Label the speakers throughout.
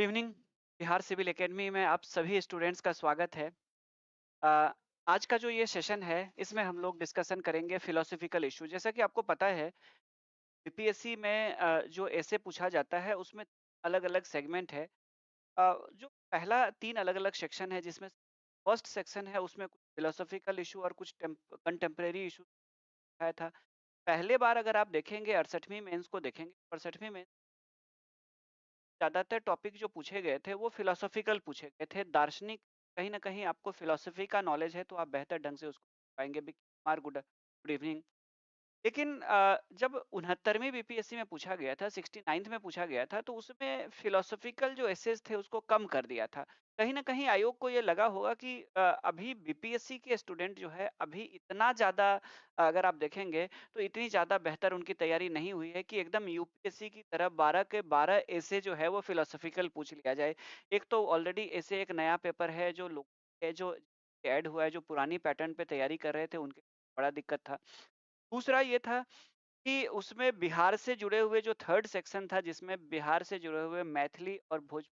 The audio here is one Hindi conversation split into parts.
Speaker 1: Good evening. Bihar civil academy में आप सभी स्टूडेंट्स का स्वागत है। अ, आज का जो ये सेशन है इसमें हम लोग डिस्कशन करेंगे फिलोसॉफिकल इशू। जैसा कि आपको पता है बीपीएससी में जो ऐसे पूछा जाता है उसमें अलग-अलग सेगमेंट है। जो पहला 3 अलग-अलग सेक्शन है जिसमें फर्स्ट सेक्शन है उसमें कुछ फिलोसॉफिकल इशू और कुछ कंटेम्परेरी इशू आया था। पहले बार अगर आप देखेंगे 68वीं मेंस को देखेंगे, 68वीं में ज़्यादातर टॉपिक जो पूछे गए थे वो फिलोसॉफिकल पूछे गए थे। दार्शनिक कहीं न कहीं आपको फिलॉसफी का नॉलेज है तो आप बेहतर ढंग से उसको पाएँगे। Kumar good good evening. लेकिन जब 69वीं बीपीएससी में पूछा गया था, 69th में पूछा गया था, तो उसमें फिलॉसॉफिकल जो एसेस थे उसको कम कर दिया था। कहीं न कहीं आयोग को ये लगा होगा कि अभी बीपीएससी के स्टूडेंट जो है अभी इतना ज़्यादा अगर आप देखेंगे तो इतनी ज़्यादा बेहतर उनकी तैयारी नहीं हुई है कि एकदम यूपीएससी की तरह 12 के 12 एसे जो है वो फिलॉसॉफिकल पूछ लिया जाए। एक तो ऑलरेडी ऐसे एक नया पेपर है जो लोग है जो ऐड हुआ है, जो पुरानी पैटर्न पे तैयारी कर रहे थे उनके बड़ा दिक्कत था। दूसरा ये था कि उसमें बिहार से जुड़े हुए जो थर्ड सेक्शन था जिसमें बिहार से जुड़े हुए मैथिली और भोज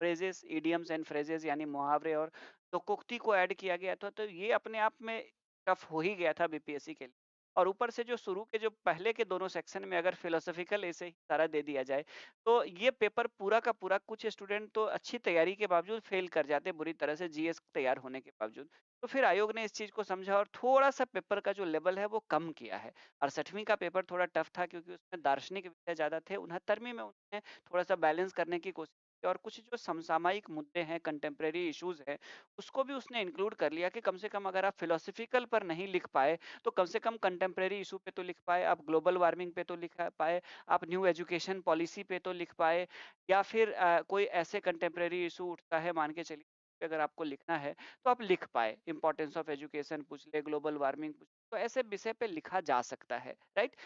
Speaker 1: फ्रेजेस, इडियम्स एंड फ्रेजेस यानी मुहावरे और लोकोक्ति को ऐड किया गया था, तो ये अपने आप में टफ हो ही गया था बीपीएससी के लिए। और ऊपर से जो शुरू के जो पहले के दोनों सेक्शन में अगर फिलोसॉफिकल ऐसे ही सारा दे दिया जाए, तो ये पेपर पूरा का पूरा कुछ स्टूडेंट तो अच्छी तैयारी के बावजूद फेल कर जाते बुरी तरह से जीएस तैयार होने के बावजूद। तो फिर आयोग ने इस चीज़ को समझा और थोड़ा-सा पेपर का जो लेवल है वो कम किया है। 68वीं का पेपर थोड़ा टफ था क्योंकि उसमें दार्शनिक विषय ज़्यादा थे। 69वीं में उन्होंने थोड़ा-सा बैलेंस करने की कोशिश की और कुछ जो समसामयिक मुद्दे हैं, कंटेम्परेरी इश्यूज़ हैं, उसको भी उसने इंक्लूड कर लिया कि कम से कम अगर आप फिलोसॉफिकल पर नहीं लिख पाए, तो कम से कम कंटेम्परेरी इश्यू पे तो लिख पाए, आप ग्लोबल वार्मिंग पे तो लिख पाए, आप न्यू एजुकेशन पॉलिसी पे तो लिख पाए या फिर कोई ऐसे कंटेम्परेरी इश्यू उठता है मान के चलिए अगर आपको लिखना है, तो आप लिख पाए। इम्पोर्टेंस ऑफ एजुकेशन पूछ ले, ग्लोबल वार्मिंग पूछ तो ऐसे विषय पे लिखा जा सकता है, राइट?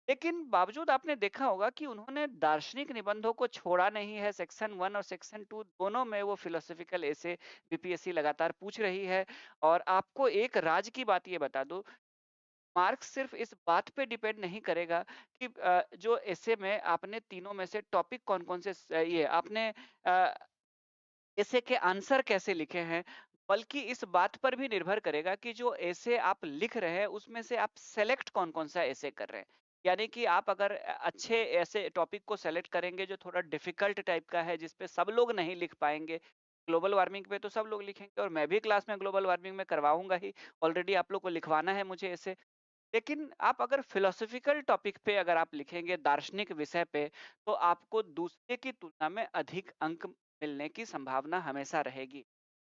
Speaker 1: लेकिन बावजूद आपने देखा होगा कि उन्होंने दार्शनिक निबंधों को छोड़ा नहीं है। सेक्शन 1 और सेक्शन 2 दोनों में वो फिलोसॉफिकल ऐसे बीपीएससी लगातार पूछ रही है। और आपको एक राज की बात ये बता दूँ, मार्क्स सिर्फ़ इस बात पे डिपेंड नहीं करेगा कि जो ऐसे में आपने तीनों में से टॉपिक कौन-कौन से ये आपने अ, ऐसे के आंसर कैसे लिखे हैं, बल्कि इस बात पर भी निर्भर करेगा कि जो ऐसे आप लिख रहे हैं, उसमें से आप सेलेक्ट कौन-कौन सा ऐसे कर रहे हैं। यानी कि आप अगर अच्छे ऐसे टॉपिक को सेलेक्ट करेंगे जो थोड़ा डिफ़िकल्ट टाइप का है, जिस पे सब लोग नहीं लिख पाएँगे। ग्लोबल वार्मिंग पे तो सब लोग लिखेंगे और मैं भी क्लास में ग्लोबल वार्मिंग में करवाऊँगा ही। ऑलरेडी आप लोग को लिखवाना है मुझे ऐसे। लेकिन आप अगर फिलोसॉफिकल टॉपिक पे अगर आप लिखेंगे, दार्शनिक विषय पे, तो आपको दूसरे की तुलना में अधिक अंक मिलने की संभावना हमेशा रहेगी।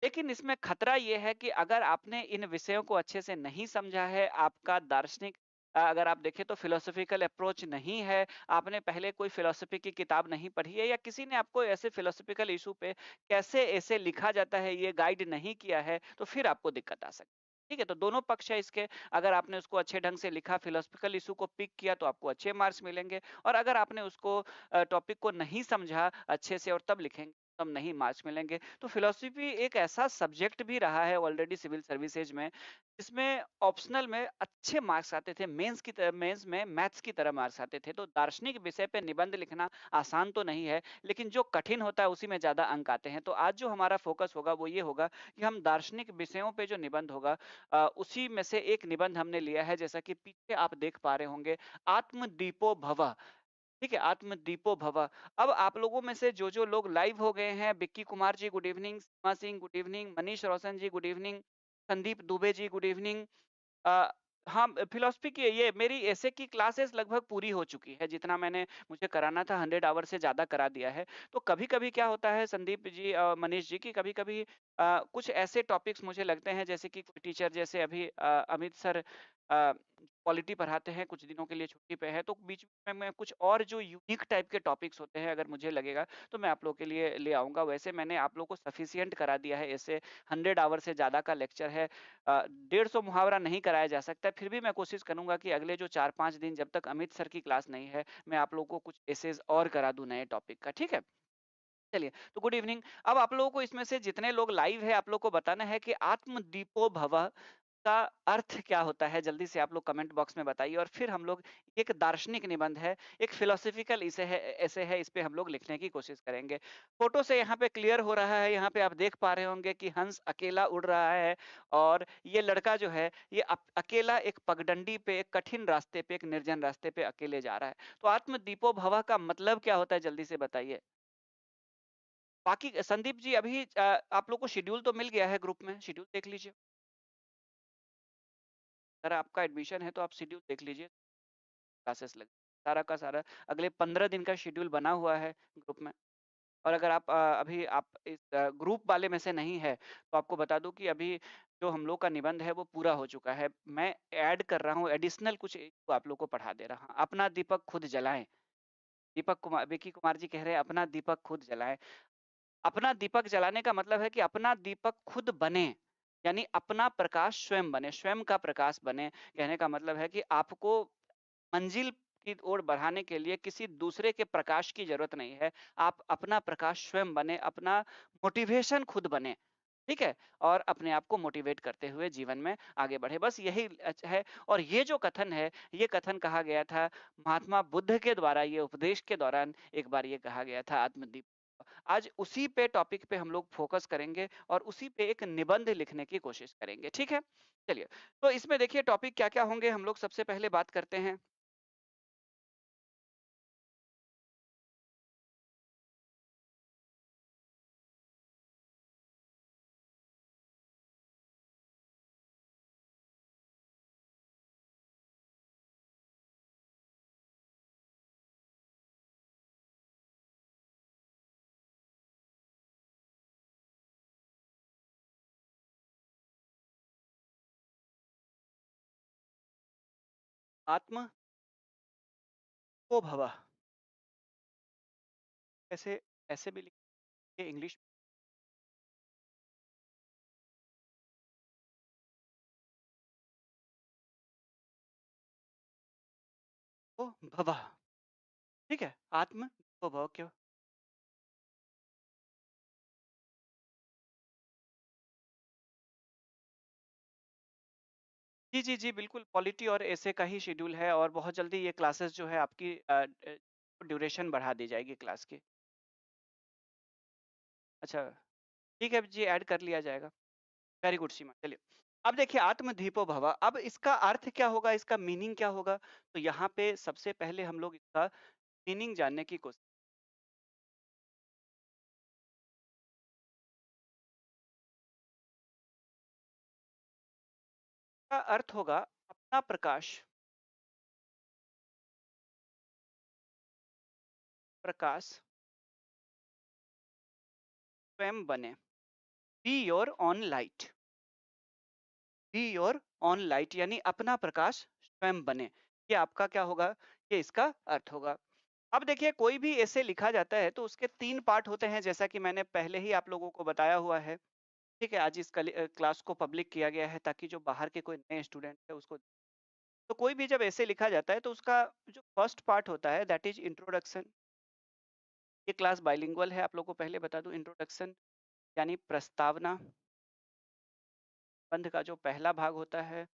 Speaker 1: लेकिन इसमें खतरा ये है कि अगर आपने इन विषयों को अच्छे से नहीं समझा है, आपका दार्शनिक अगर आप देखें तो फिलोसॉफिकल अप्रोच नहीं है, आपने पहले कोई फिलॉसफी की किताब नहीं पढ़ी है या किसी ने आपको ऐसे फिलोसॉफिकल इश्यू पे कैसे ऐसे लिखा जाता है, ये गाइड नहीं किया है, तो फिर आपको दिक्कत आ सकती है। ठीक है? तो दोनों पक्ष है इसके। अगर आपने उसको अच्छे ढंग से लिखा, फिलोसॉफिकल इश्यू को पिक किया तो आपको अच्छे मार्क्स मिलेंगे और अगर आपने उसको टॉपिक को नहीं समझा अच्छे से और तब लिखेंगे, तब नहीं मार्क्स मिलेंगे। तो फिलॉसफी एक ऐसा सब्जेक्ट भी रहा है ऑलरेडी सिविल सर्विसेज में, जिसमें ऑप्शनल में अच्छे मार्क्स आते थे, मेंस में मैथ्स की तरह मार्क्स आते थे। तो दार्शनिक विषय पे निबंध लिखना आसान तो नहीं है, लेकिन जो कठिन होता है उसी में ज़्यादा अंक आते हैं। तो आज जो हमारा फोकस होगा वो ये होगा कि हम दार्शनिक विषयों पे जो निबंध होगा उसी में से एक निबंध हमने लिया है जैसा कि पीछे आप देख पा रहे होंगे, आत्मदीपो भव। ठीक है, आत्मदीपो भव। अब आप लोगों में से जो-जो लोग लाइव हो गए हैं, विक्की कुमार जी गुड इवनिंग, सीमा सिंह गुड इवनिंग, मनीष रोशन जी good evening, Sandeep Dubey ji good evening. अ, हाँ, फिलॉसफी की ये मेरी ऐसे की क्लासेस लगभग पूरी हो चुकी है, जितना मैंने मुझे कराना था 100 आवर से ज़्यादा करा दिया है। तो कभी-कभी क्या होता है संदीप जी मनीष जी की कभी-कभी कुछ ऐसे टॉपिक्स मुझे लगते हैं जैसे कि कोई टीचर जैसे अभी अमित सर पॉलिटी पढ़ाते हैं, कुछ दिनों के लिए छुट्टी पे है, तो बीच में मैं कुछ और जो यूनिक टाइप के टॉपिक्स होते हैं, अगर मुझे लगेगा, तो मैं आप लोगों के लिए ले आऊँगा। वैसे मैंने आप लोगों को सफिशिएंट करा दिया है, ऐसे 100 आवर से ज़्यादा का लेक्चर है। 150 मुहावरा नहीं कराया जा सकता है, फिर भी मैं कोशिश करूँगा कि अगले जो 4-5 दिन जब तक अमित सर की क्लास नहीं है, मैं आप लोगों को कुछ एसेज़ और करा दूँ नए टॉपिक का, ठीक है? चलिए, तो गुड इवनिंग। अब आप लोगों को इसमें से जितने लोग लाइव हैं, आप लोग को बताना है कि आत्मदीपो भव का अर्थ क्या होता है? जल्दी से आप लोग कमेंट बॉक्स में बताइए और फिर हम लोग एक दार्शनिक निबंध है, एक फिलॉसॉफिकल एसे है, इस पे हम लोग लिखने की कोशिश करेंगे। फ़ोटो से यहाँ पे क्लियर हो रहा है, यहाँ पे आप देख पा रहे होंगे कि हंस अकेला उड़ रहा है और ये लड़का जो है, ये अकेला एक पगडंडी पे, एक कठिन रास्ते पे, एक निर्जन रास्ते पे अकेले जा रहा है। तो आत्म दीपो भव का मतलब क्या होता है जल्दी से बताइए? बाकी संदीप जी अभी आप लोग को शेड्यूल तो मिल गया है ग्रुप में, शेड्यूल देख लीजिए। अगर आपका एडमिशन है तो आप शेड्यूल देख लीजिए, क्लासेस लग सारा का सारा अगले 15 दिन का शेड्यूल बना हुआ है ग्रुप में। और अगर आप अभी आप इस ग्रुप वाले में से नहीं है, तो आपको बता दूँ कि अभी जो हम लोग का निबंध है वो पूरा हो चुका है। मैं ऐड कर रहा हूँ, एडिशनल कुछ एक को आप लोग को पढ़ा दे रहा हूँ। अपना दीपक खुद जलाएँ। विकी कुमार जी कह रहे हैं अपना दीपक खुद जलाएँ। अपना दीपक जलाने का मतलब है कि अपना दीपक खुद बने, यानी अपना प्रकाश स्वयं बने, स्वयं का प्रकाश बने। कहने का मतलब है कि आपको मंजिल की ओर बढ़ाने के लिए किसी दूसरे के प्रकाश की ज़रूरत नहीं है। आप अपना प्रकाश स्वयं बने, अपना मोटिवेशन खुद बने, ठीक है? और अपने आप को मोटिवेट करते हुए जीवन में आगे बढ़े। बस यही है और ये जो कथन है, ये कथन कहा गया था महात्मा बुद्ध के द्वारा, ये उपदेश के दौरान एक बार ये कहा गया था आत्मदीप। आज उसी पे टॉपिक पे हम लोग फ़ोकस करेंगे और उसी पे एक निबंध लिखने की कोशिश करेंगे, ठीक है? चलिए, तो इसमें देखिए टॉपिक क्या-क्या होंगे हम लोग सबसे पहले बात करते हैं। आत्म को भव ऐसे ऐसे भी लिखिए इंग्लिश को भवः, ठीक है? आत्म को भव क्यों? जी, जी, जी, बिल्कुल पॉलिटी और एसे का ही शेड्यूल है और बहुत जल्दी ये क्लासेस जो है आपकी ड्यूरेशन बढ़ा दी जाएगी क्लास की। अच्छा, ठीक है जी, ऐड कर लिया जाएगा। वेरी गुड सीमा, चलिए। अब देखिए आत्मदीपो भव, अब इसका अर्थ क्या होगा, इसका मीनिंग क्या होगा? तो यहाँ पे सबसे पहले हम लोग इसका मीनिंग जानने की कोशिश का अर्थ होगा अपना प्रकाश, प्रकाश स्वयं बने। Be your own light, be your own light यानी अपना प्रकाश स्वयं बने। ये आपका क्या होगा? ये इसका अर्थ होगा। अब देखिए कोई भी ऐसे लिखा जाता है तो उसके 3 पार्ट होते हैं जैसा कि मैंने पहले ही आप लोगों को बताया हुआ है। ठीक है, आज इस क्लास को पब्लिक किया गया है ताकि जो बाहर के कोई नए स्टूडेंट है उसको तो कोई भी जब ऐसे लिखा जाता है तो उसका जो फर्स्ट पार्ट होता है दैट इज़ इंट्रोडक्शन। ये क्लास बाइलिंगुअल है, आप लोगों को पहले बता दूँ इंट्रोडक्शन यानी प्रस्तावना, निबंध का जो पहला भाग होता है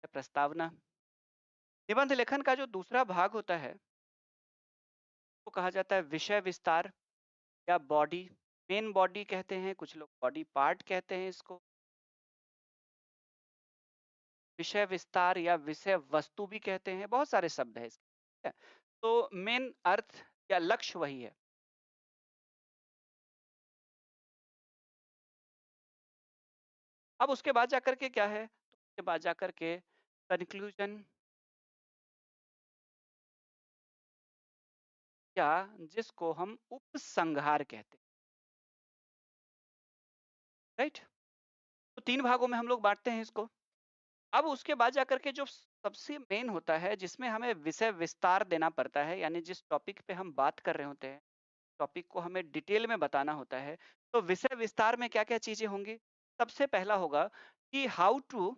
Speaker 1: प्रस्तावना। निबंध लेखन का जो दूसरा भाग होता है, वो कहा जाता है विषय विस्तार या बॉडी। मेन बॉडी कहते हैं, कुछ लोग बॉडी पार्ट कहते हैं इसको। विषय विस्तार या विषय वस्तु भी कहते हैं, बहुत सारे शब्द हैं इसके, ठीक है? तो मेन अर्थ या लक्ष्य वही है। अब उसके बाद जाकर के क्या है? तो उसके बाद जाकर के कन्क्लूजन या जिसको हम उपसंहार कहते हैं, राइट? तो 3 भागों में हम लोग बाँटते हैं इसको। अब उसके बाद जाकर के जो सबसे मेन होता है जिसमें हमें विषय विस्तार देना पड़ता है यानी जिस टॉपिक पे हम बात कर रहे होते हैं, टॉपिक को हमें डिटेल में बताना होता है। तो विषय विस्तार में क्या-क्या चीज़ें होंगी? सबसे पहला होगा कि how to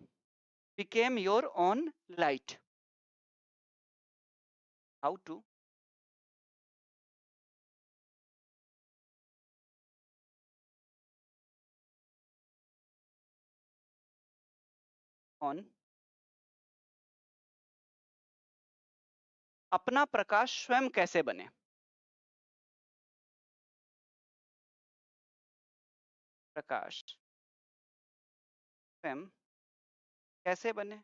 Speaker 1: became your own light, how to on अपना प्रकाश स्वयं कैसे बने? प्रकाश स्वयं कैसे बने?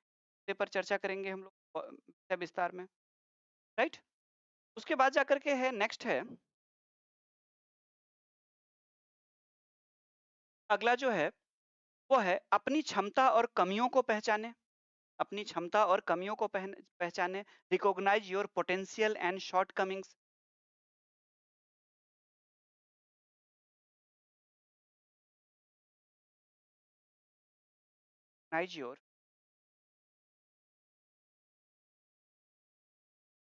Speaker 1: इस पर चर्चा करेंगे हम लोग विस्तार में, राइट? उसके बाद जाकर के है नेक्स्ट है, अगला जो है वो है अपनी क्षमता और कमियों को पहचाने। अपनी क्षमता और कमियों को पहचाने। Recognise your potential and shortcomings. Recognise your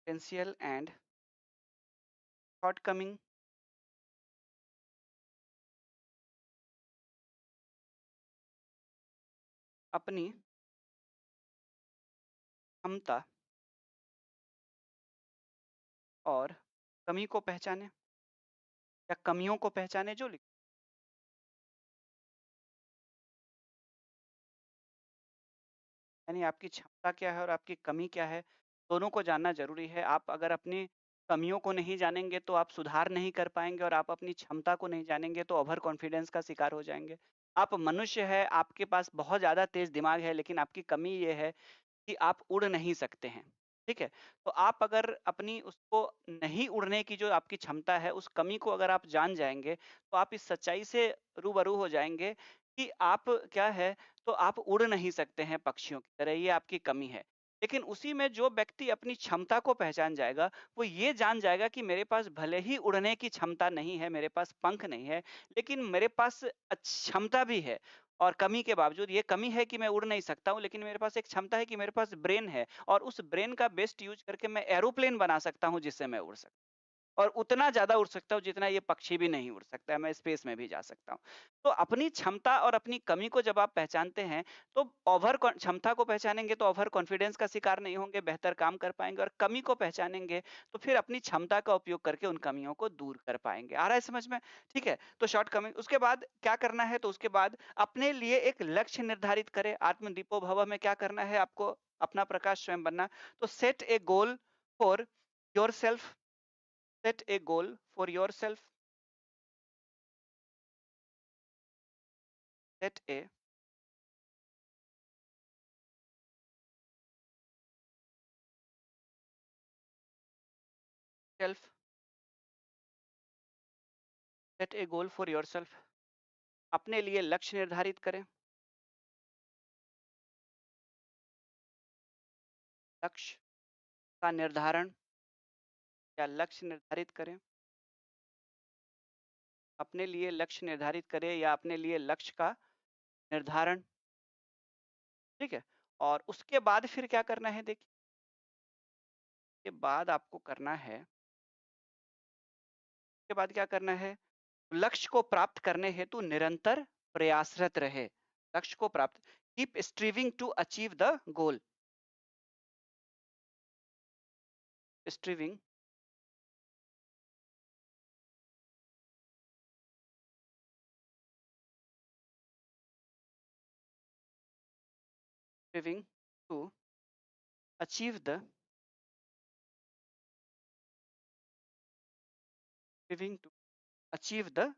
Speaker 1: potential and shortcoming. अपनी क्षमता और कमी को पहचाने या कमियों को पहचाने, जो लिख, यानी आपकी क्षमता क्या है और आपकी कमी क्या है, दोनों को जानना जरूरी है। आप अगर अपनी कमियों को नहीं जानेंगे तो आप सुधार नहीं कर पाएंगे, और आप अपनी क्षमता को नहीं जानेंगे तो ओवर कॉन्फिडेंस का शिकार हो जाएंगे। आप मनुष्य है, आपके पास बहुत ज्यादा तेज दिमाग है, लेकिन आपकी कमी ये है कि आप उड़ नहीं सकते हैं। ठीक है? तो आप अगर अपनी उसको नहीं उड़ने की जो आपकी क्षमता है, उस कमी को अगर आप जान जाएँगे, तो आप इस सच्चाई से रूबरू हो जाएँगे कि आप क्या है, तो आप उड़ नहीं सकते हैं पक्षियों की तरह, ये आपकी कमी है। लेकिन उसी में जो व्यक्ति अपनी क्षमता को पहचान जाएगा, वो ये जान जाएगा कि मेरे पास भले ही उड़ने की क्षमता नहीं है, मेरे पास पंख नहीं है, लेकिन मेरे पास क्षमता भी है। और कमी के बावजूद ये कमी है कि मैं उड़ नहीं सकता हूँ, लेकिन मेरे पास एक क्षमता है कि मेरे पास ब्रेन है, और उस ब्रेन का बेस्ट यूज़ करके मैं एरोप्लेन बना सकता हूँ जिससे मैं उड़ सकता हूँ। और उतना ज़्यादा उड़ सकता हूँ जितना ये पक्षी भी नहीं उड़ सकता है, मैं स्पेस में भी जा सकता हूँ। तो अपनी क्षमता और अपनी कमी को जब आप पहचानते हैं, तो क्षमता को पहचानेंगे तो ओवर कॉन्फिडेंस का शिकार नहीं होंगे, बेहतर काम कर पाएँगे, और कमी को पहचानेंगे तो फिर अपनी क्षमता का उपयोग करके उन कमियों को दूर कर पाएँगे। आ रहा है समझ में? ठीक है, तो शॉर्ट कमिंग उसके बाद क्या करना है, तो उसके बाद अपने लिए एक लक्ष्य निर्धारित करें। आत्मदीपो भव में क्या करना है आपको? अपना प्रकाश स्वयं बनना। तो set A goal for yourself. Set a goal for yourself. Set a self. Set a goal for yourself. अपने लिए लक्ष्य निर्धारित करें। लक्ष्य का निर्धारण या लक्ष्य निर्धारित करें। अपने लिए लक्ष्य निर्धारित करें या अपने लिए लक्ष्य का निर्धारण। ठीक है? और उसके बाद फिर क्या करना है, देखिए, के बाद आपको करना है, उसके बाद क्या करना है, लक्ष्य को प्राप्त करने हेतु निरंतर प्रयासरत रहे। लक्ष्य को प्राप्त, keep striving to achieve the goal. Striving striving to achieve the striving to achieve the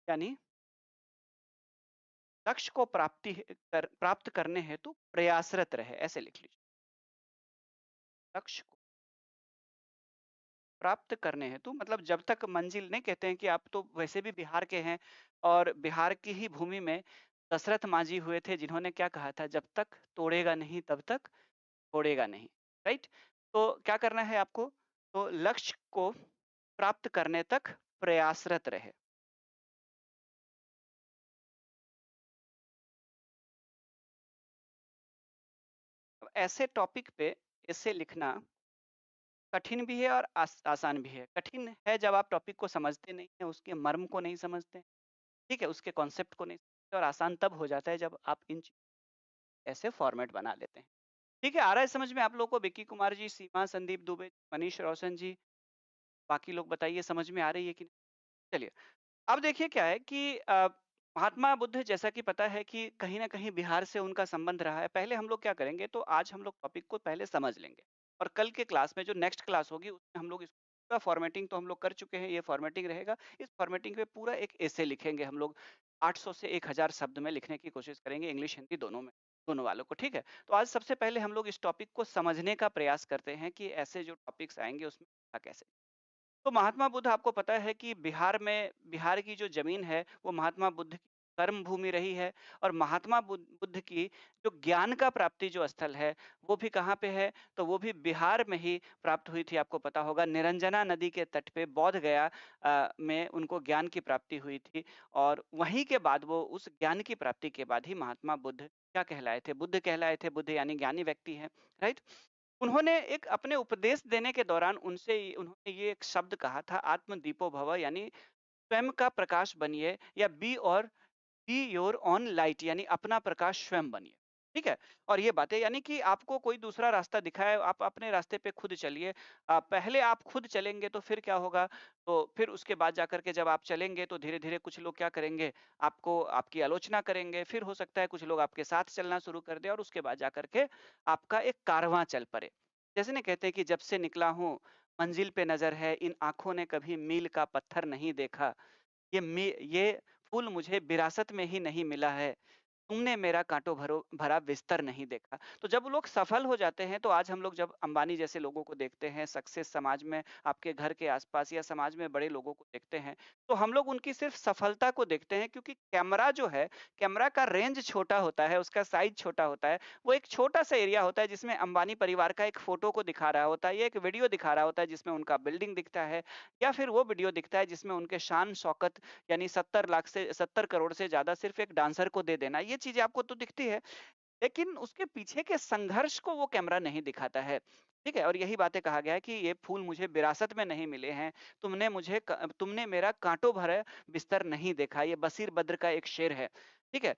Speaker 1: यानी लक्ष्य को प्राप्त करने हेतु प्रयासरत रहे, ऐसे लिख लीजिए। लक्ष्य को प्राप्त करने हेतु मतलब जब तक मंजिल, नहीं कहते हैं कि आप तो वैसे भी बिहार के हैं, और बिहार की ही भूमि में दशरथ मांझी हुए थे जिन्होंने क्या कहा था, जब तक तोड़ेगा नहीं तब तक छोड़ेगा नहीं। राइट? तो क्या करना है आपको, तो लक्ष्य को प्राप्त करने तक प्रयासरत रहे। अब ऐसे टॉपिक पे इसे लिखना कठिन भी है और आसान भी है। कठिन है जब आप टॉपिक को समझते नहीं हैं, उसके मर्म को नहीं समझते, ठीक है? उसके कॉन्सेप्ट को नहीं समझते, और आसान तब हो जाता है जब आप इन ऐसे फॉर्मेट बना लेते हैं। ठीक है, आ रहा है समझ में आप लोगों को? विक्की कुमार जी, सीमा, संदीप दुबे, मनीष रोशन जी, बाकी लोग बताइए समझ में आ रही है कि नहीं? चलिए, अब देखिए क्या है कि महात्मा बुद्ध जैसा कि पता है कि कहीं न कहीं बिहार से उनका संबंध रहा है। पहले हम लोग क्या करेंगे, तो आज हम लोग टॉपिक को पहले समझ लेंगे और कल के क्लास में जो नेक्स्ट क्लास होगी उसमें हम लोग इसको पूरा फॉर्मेटिंग तो हम लोग कर चुके हैं, ये फॉर्मेटिंग रहेगा। इस फॉर्मेटिंग पे पूरा एक एसे लिखेंगे हम लोग, 800 से 1000 शब्द में लिखने की कोशिश करेंगे, इंग्लिश, हिंदी दोनों में, दोनों वालों को, ठीक है? तो आज सबसे पहले हम लोग इस टॉपिक को समझने का प्रयास करते हैं कि ऐसे जो टॉपिक्स आएँगे उसमें था कैसे। तो महात्मा बुद्ध आपको पता है कि बिहार की जो ज़मीन है, वो महात्मा बुद्ध की कर्म भूमि रही है और महात्मा बुद्ध की जो ज्ञान का प्राप्ति जो स्थल है, वो भी कहाँ पे है? तो वो भी बिहार में ही प्राप्त हुई थी, आपको पता होगा। निरंजना नदी के तट पे बोध गया में उनको ज्ञान की प्राप्ति हुई थी और वहीं के बाद वो उस ज्ञान की प्राप्ति के बाद ही महात्मा बुद्ध क्या कहलाए थे? बुद्ध कहलाए थे। बुद्ध यानी ज्ञानी व्यक्ति हैं, राइट? उन्होंने एक अपने उपदेश देने के दौरान उन्होंने ये एक शब्द कहा था, आत्म दीपो भव, यानी स्वयं का प्रकाश बनिए, या बी योर ओन लाइट, यानी अपना प्रकाश स्वयं बनिए। ठीक है? और ये बातें यानी कि आपको कोई दूसरा रास्ता दिखाए, आप अपने रास्ते पे खुद चलिए। पहले आप खुद चलेंगे तो फिर क्या होगा? तो फिर उसके बाद जाकर के जब आप चलेंगे तो धीरे-धीरे कुछ लोग क्या करेंगे, आपको आपकी आलोचना करेंगे, फिर हो सकता है कुछ लोग आपके साथ चलना शुरू कर दें और उसके बाद जाकर के आपका एक कारवां चल पड़े। जैसे ना कहते हैं कि जब से निकला हूँ, मंजिल पे नज़र है, इन आँखों ने कभी मील का पत्थर नहीं देखा। ये फूल मुझे विरासत में ही नहीं मिला है। तुमने मेरा काँटों भरा बिस्तर नहीं देखा। तो जब लोग सफल हो जाते हैं, तो आज हम लोग जब अंबानी जैसे लोगों को देखते हैं, सक्सेस समाज में, आपके घर के आस-पास या समाज में बड़े लोगों को देखते हैं, तो हम लोग उनकी सिर्फ़ सफलता को देखते हैं, क्योंकि कैमरा जो है, कैमरा का रेंज छोटा होता है, उसका साइज़ छोटा होता है। वो एक छोटा-सा एरिया होता है जिसमें अंबानी परिवार का एक फ़ोटो को दिखा रहा होता है या एक वीडियो दिखा रहा होता है जिसमें उनका बिल्डिंग दिखता है, या फिर वो वीडियो दिखता है जिसमें उनके शान-शौकत, यानी 70 करोड़ से ज़्यादा सिर्फ़ एक डांसर को दे देना, ये चीज़ें आपको तो दिखती है, लेकिन उसके पीछे के संघर्ष को वो कैमरा नहीं दिखाता है। ठीक है? और यही बातें कहा गया है कि ये फूल मुझे विरासत में नहीं मिले हैं, तुमने मेरा काँटों भरा बिस्तर नहीं देखा, ये बशीर बद्र का एक शेर है। ठीक है?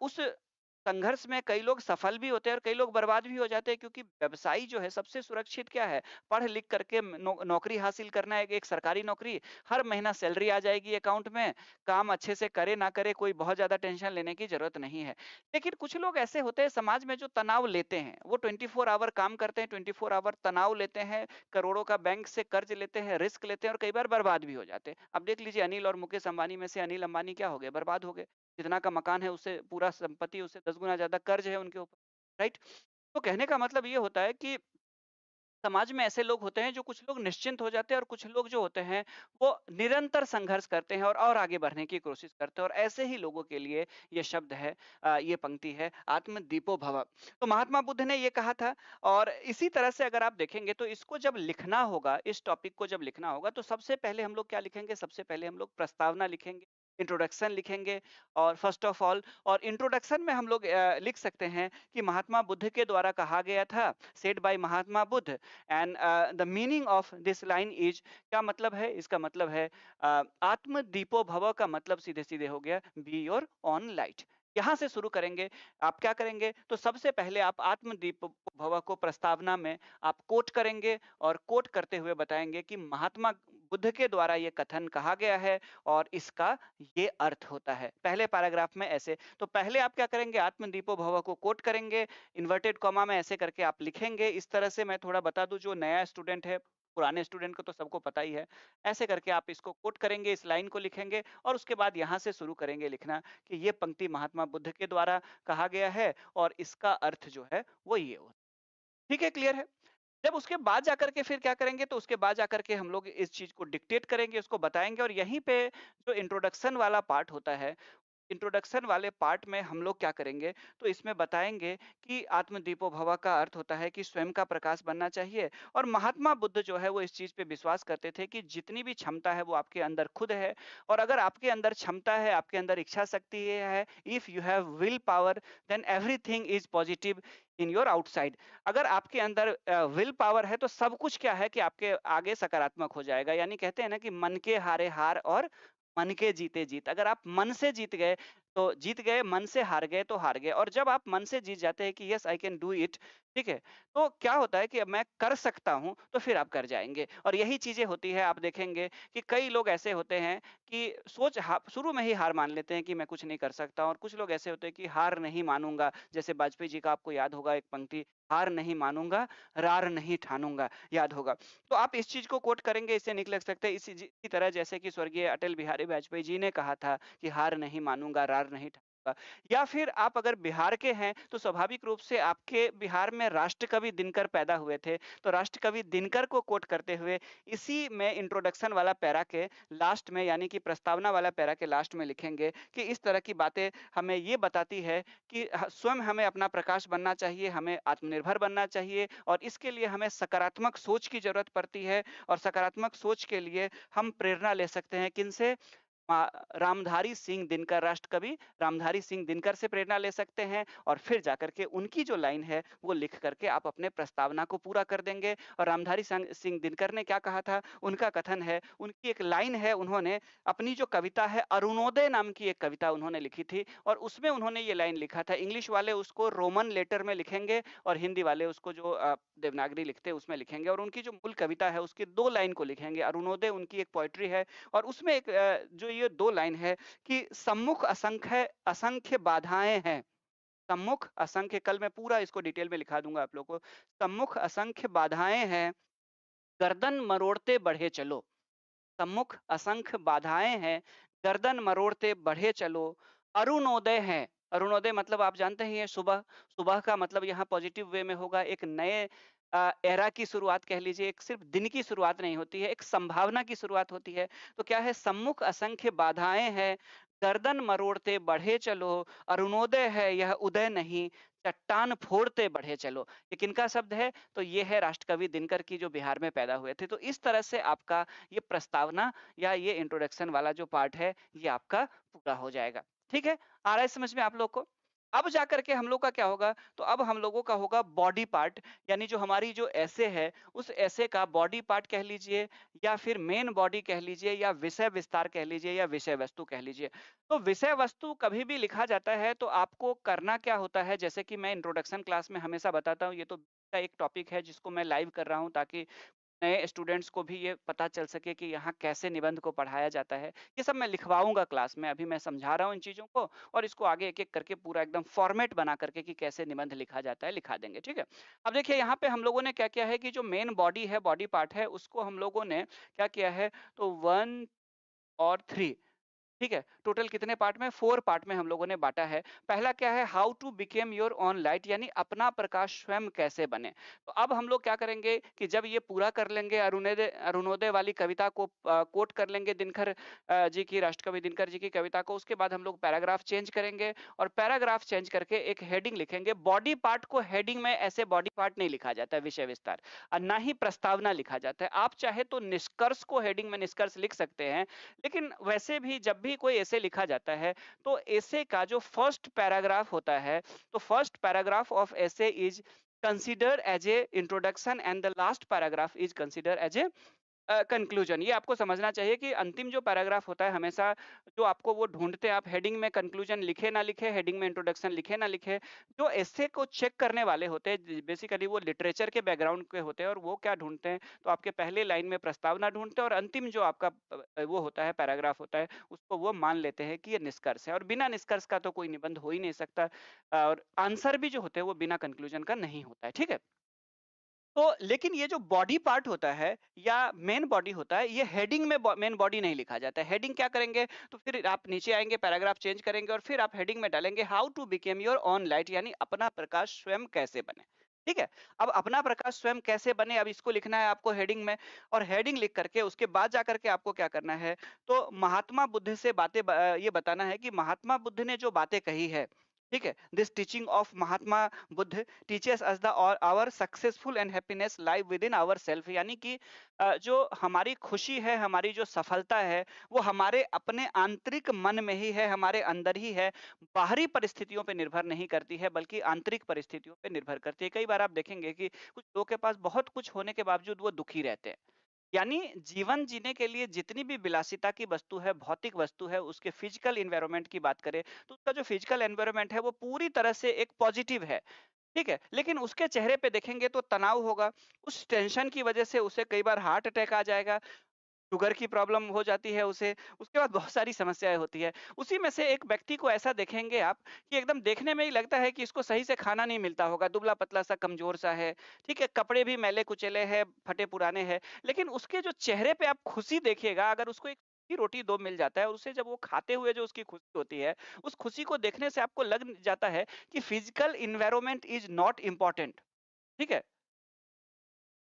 Speaker 1: उस संघर्ष में कई लोग सफल भी होते हैं और कई लोग बर्बाद भी हो जाते हैं, क्योंकि व्यवसायी जो है सबसे सुरक्षित क्या है? पढ़ लिख करके नौकरी हासिल करना है, एक सरकारी नौकरी, हर महीना सैलरी आ जाएगी अकाउंट में, काम अच्छे से करे ना करे कोई बहुत ज़्यादा टेंशन लेने की ज़रूरत नहीं है। लेकिन कुछ लोग ऐसे होते हैं समाज में जो तनाव लेते हैं, वो 24 आवर काम करते हैं, 24 आवर तनाव लेते हैं, करोड़ों का बैंक से कर्ज लेते हैं, रिस्क लेते हैं और कई बार बर्बाद भी हो जाते हैं। अब देख लीजिए, अनिल और मुकेश अंबानी में से अनिल अंबानी क्या हो गए? बर्बाद हो गए। जितना का मकान है उससे पूरा संपत्ति, उससे 10 गुना ज़्यादा कर्ज है उनके ऊपर, राइट? तो कहने का मतलब ये होता है कि समाज में ऐसे लोग होते हैं जो, कुछ लोग निश्चिंत हो जाते हैं और कुछ लोग जो होते हैं वो निरंतर संघर्ष करते हैं और आगे बढ़ने की कोशिश करते हैं, और ऐसे ही लोगों के लिए ये शब्द है, ये पंक्ति है, आत्म दीपो भव। तो महात्मा बुद्ध ने ये कहा था। और इसी तरह से अगर आप देखेंगे तो इसको जब लिखना होगा, इस टॉपिक को जब लिखना होगा, तो सबसे पहले हम लोग क्या लिखेंगे? सबसे पहले हम लोग प्रस्तावना लिखेंगे, इंट्रोडक्शन लिखेंगे। और फर्स्ट ऑफ ऑल, और इंट्रोडक्शन में हम लोग लिख सकते हैं कि महात्मा बुद्ध के द्वारा कहा गया था, said bye Mahatma Buddha. And the meaning of this line is, क्या मतलब है इसका? मतलब है आत्म दीपो भव का मतलब सीधे सीधे हो गया, बी योर ऑन लाइट। यहाँ से शुरू करेंगे। आप क्या करेंगे? तो सबसे पहले आप आत्मदीप भव को प्रस्तावना में आप कोट करेंगे और कोट करते हुए बताएंगे कि महात्मा बुद्ध के द्वारा ये कथन कहा गया है और इसका ये अर्थ होता है, पहले पैराग्राफ में ऐसे। तो पहले आप क्या करेंगे? आत्मदीपो भव को कोट करेंगे, इन्वर्टेड कॉमा में ऐसे करके आप लिखेंगे। इस तरह से मैं थोड़ा बता दूं, जो नया स्टूडेंट है, पुराने स्टूडेंट को तो सबको पता ही है। ऐसे करके आप इसको कोट करेंगे, इस लाइन को लिखेंगे और उसके बाद यहाँ से शुरू करेंगे लिखना कि ये पंक्ति महात्मा बुद्ध के द्वारा कहा गया है और इसका अर्थ जो है वो ये होता है। ठीक है, क्लियर है? जब उसके बाद जाकर के फिर क्या करेंगे, तो उसके बाद जाकर के हम लोग इस चीज को डिक्टेट करेंगे, उसको बताएंगे, और यहीं पे जो इंट्रोडक्शन वाला पार्ट होता है, इंट्रोडक्शन वाले पार्ट में हम लोग क्या करेंगे, तो इसमें बताएंगे कि आत्मदीपो भव का अर्थ होता है कि स्वयं का प्रकाश बनना चाहिए। और महात्मा बुद्ध जो है वो इस चीज पे विश्वास करते थे कि जितनी भी क्षमता है वो आपके अंदर खुद है, और अगर आपके अंदर क्षमता है, आपके अंदर इच्छा शक्ति है, if you have will power, then everything is positive in your outside. अगर आपके अंदर विल पावर है तो सब कुछ क्या है कि आपके आगे सकारात्मक हो जाएगा। यानी कहते हैं ना कि मन के हारे हार और मन के जीते जीत। अगर आप मन से जीत गए तो जीत गए, मन से हार गए तो हार गए। और जब आप मन से जीत जाते हैं कि yes I can do it, ठीक है? तो क्या होता है कि अब मैं कर सकता हूँ, तो फिर आप कर जाएँगे और यही चीज़ें होती हैं, आप देखेंगे कि कई लोग ऐसे होते हैं कि शुरू में ही हार मान लेते हैं कि मैं कुछ नहीं कर सकता और कुछ लोग ऐसे होते हैं कि हार नहीं मानूँगा, जैसे वाजपेयी जी का आपको याद होगा एक पंक्ति, हार नहीं मानूँगा, रार नहीं ठानूँगा, याद होगा। तो आप इस चीज़ को कोट करेंगे, इससे निकल सकते हैं इसी तरह जैसे कि स्वर्गीय अटल बिहारी वाजपेयी जी ने कहा था कि हार नहीं मानूँगा, रार नहीं ठानूँगा। या फिर आप अगर बिहार के हैं, तो स्वाभाविक रूप से आपके बिहार में राष्ट्रकवि दिनकर पैदा हुए थे। तो राष्ट्रकवि दिनकर को कोट करते हुए इसी में इंट्रोडक्शन वाला पैरा के लास्ट में यानी कि प्रस्तावना वाला पैरा के लास्ट में लिखेंगे कि इस तरह की बातें हमें ये बताती है कि स्वयं हमें अपना प्रकाश बनना चाहिए, हमें आत्मनिर्भर बनना चाहिए और इसके लिए हमें सकारात्मक सोच की ज़रूरत पड़ती है और सकारात्मक सोच के लिए हम प्रेरणा ले सकते हैं किनसे? रामधारी सिंह दिनकर राष्ट्रकवि रामधारी सिंह दिनकर से प्रेरणा ले सकते हैं और फिर जाकर के उनकी जो लाइन है वो लिख करके आप अपने प्रस्तावना को पूरा कर देंगे और रामधारी सिंह सिंह दिनकर ने क्या कहा था उनका कथन है उनकी एक लाइन है उन्होंने अपनी जो कविता है अरुणोदय नाम की एक कविता उन्होंने लिखी थी और उसमें उन्होंने ये लाइन लिखा था इंग्लिश वाले उसको रोमन लेटर में लिखेंगे और हिंदी वाले उसको जो देवनागरी लिखते हैं उसमें लिखेंगे और उनकी जो मूल कविता है उसकी दो लाइन को लिखेंगे अरुणोदय उनकी एक पोएट्री है और उसमें एक जो ये 2 लाइन है कि सम्मुख असंख्य असंख्य बाधाएँ हैं। सम्मुख असंख्य कल मैं पूरा इसको डिटेल में लिखा दूँगा आप लोगों को। सम्मुख असंख्य बाधाएँ हैं, गर्दन मरोड़ते बढ़े चलो। सम्मुख असंख्य बाधाएँ हैं, गर्दन मरोड़ते बढ़े चलो, अरुणोदय है। अरुणोदय मतलब आप जानते ही हैं सुबह, सुबह का मतलब यहाँ पॉजिटिव वे में होगा एक नए एरा की शुरुआत कह लीजिए, एक सिर्फ़ दिन की शुरुआत नहीं होती है, एक संभावना की शुरुआत होती है। तो क्या है सम्मुख असंख्य बाधाएँ हैं, गर्दन मरोड़ते बढ़े चलो, अरुणोदय है यह उदय नहीं, चट्टान फोड़ते बढ़े चलो। ये किनका शब्द है? तो ये है राष्ट्रकवि दिनकर की जो बिहार में पैदा हुए थे। तो इस तरह से आपका ये प्रस्तावना या ये इंट्रोडक्शन वाला जो पार्ट है, ये आपका पूरा हो जाएगा। ठीक है? आ रहा है समझ में आप लोग को? अब जाकर के हम लोग का क्या होगा, तो अब हम लोगों का होगा बॉडी पार्ट, यानी जो हमारी जो एसे है, उस एसे का बॉडी पार्ट कह लीजिए या फिर मेन बॉडी कह लीजिए या विषय विस्तार कह लीजिए या विषय वस्तु कह लीजिए। तो विषय वस्तु कभी भी लिखा जाता है, तो आपको करना क्या होता है, जैसे कि मैं इंट्रोडक्शन क्लास में हमेशा बताता हूँ, ये तो का एक टॉपिक है जिसको मैं लाइव कर रहा हूँ ताकि नए स्टूडेंट्स को भी ये पता चल सके कि यहाँ कैसे निबंध को पढ़ाया जाता है। ये सब मैं लिखवाऊँगा क्लास में, अभी मैं समझा रहा हूँ इन चीज़ों को और इसको आगे एक-एक करके पूरा एकदम फॉर्मेट बना करके कि कैसे निबंध लिखा जाता है, लिखा देंगे, ठीक है? अब देखिए यहाँ पे हम लोगों ने क्या किया है कि जो मेन बॉडी है, बॉडी पार्ट है, उसको हम लोगों ने क्या किया है, तो 1 और 3 ठीक है? टोटल कितने पार्ट में 4 पार्ट में हम लोगों ने बाँटा है। पहला क्या है how to became your own light यानी अपना प्रकाश स्वयं कैसे बने। तो अब हम लोग क्या करेंगे कि जब ये पूरा कर लेंगे अरुणोदय अरुणोदय वाली कविता को कोट कर लेंगे दिनकर जी की राष्ट्रकवि दिनकर जी की कविता को उसके बाद हम लोग पैराग्राफ चेंज करेंगे और पैराग्राफ चेंज करके एक हेडिंग लिखेंगे। बॉडी पार्ट को हेडिंग में ऐसे बॉडी पार्ट नहीं लिखा जाता है विषय विस्तार ना ही प्रस्तावना लिखा जाता है। आप चाहे तो निष्कर्ष को हेडिंग में निष्कर्ष लिख सकते हैं लेकिन वैसे भी जब भी कोई एसे लिखा जाता है, तो एसे का जो फर्स्ट पैराग्राफ होता है, तो first paragraph of essay is considered as a introduction and the last paragraph is considered as a conclusion ये आपको समझना चाहिए कि अंतिम जो पैराग्राफ होता है हमेशा जो आपको वो ढूँढते हैं आप हेडिंग में कंक्लूजन लिखे ना लिखे, हेडिंग में इंट्रोडक्शन लिखे ना लिखे, जो एस्से को चेक करने वाले होते हैं बेसिकली वो लिटरेचर के बैकग्राउंड के होते हैं और वो क्या ढूँढते हैं, तो आपके पहले लाइन में प्रस्तावना ढूँढते हैं और अंतिम जो आपका वो होता है पैराग्राफ होता है, उसको वो मान लेते हैं कि ये निष्कर्ष है और बिना निष्कर्ष का तो कोई निबंध हो ही नहीं सकता और आंसर भी जो होते हैं वो बिना कंक्लूजन का नहीं होता है, ठीक है? तो लेकिन ये जो बॉडी पार्ट होता है या मेन बॉडी होता है, ये हेडिंग में मेन बॉडी नहीं लिखा जाता है। हेडिंग क्या करेंगे, तो फिर आप नीचे आएँगे, पैराग्राफ चेंज करेंगे और फिर आप हेडिंग में डालेंगे how to became your own light यानी अपना प्रकाश स्वयं कैसे बने। ठीक है? अब अपना प्रकाश स्वयं कैसे बने, अब इसको लिखना है आपको हेडिंग में और हेडिंग लिख करके उसके बाद जाकर के आपको क्या करना है, तो महात्मा बुद्ध से ये बताना है कि महात्मा बुद्ध ने जो बातें कही है, ठीक है? This teaching of Mahatma Buddha teaches us the और our successful and happiness live within our self यानी कि जो हमारी खुशी है, हमारी जो सफलता है, वो हमारे अपने आंतरिक मन में ही है, हमारे अंदर ही है। बाहरी परिस्थितियों पे निर्भर नहीं करती है, बल्कि आंतरिक परिस्थितियों पे निर्भर करती है। कई बार आप देखेंगे कि कुछ लोगों के पास बहुत कुछ होने के बावजूद वो दुखी रहते हैं। यानी जीवन जीने के लिए जितनी भी विलासिता की वस्तु है, भौतिक वस्तु है, उसके फिजिकल एनवायरनमेंट की बात करें, तो उसका जो फिजिकल एनवायरनमेंट है, वो पूरी तरह से एक पॉजिटिव है। ठीक है? लेकिन उसके चेहरे पे देखेंगे तो तनाव होगा, उस टेंशन की वजह से उसे कई बार हार्ट अटैक आ जाएगा, शुगर की प्रॉब्लम हो जाती है उसे, उसके बाद बहुत सारी समस्याएँ होती हैं। उसी में से एक व्यक्ति को ऐसा देखेंगे आप कि एकदम देखने में ही लगता है कि इसको सही से खाना नहीं मिलता होगा, दुबला-पतला सा, कमज़ोर-सा है, ठीक है? कपड़े भी मैले-कुचैले हैं, फटे-पुराने हैं, लेकिन उसके जो चेहरे पे आप खुशी देखिएगा, अगर उसको एक ही रोटी 2 मिल जाता है और उसे जब वो खाते हुए जो उसकी खुशी होती है, उस खुशी को देखने से आपको लग जाता है कि physical environment is not important, ठीक है?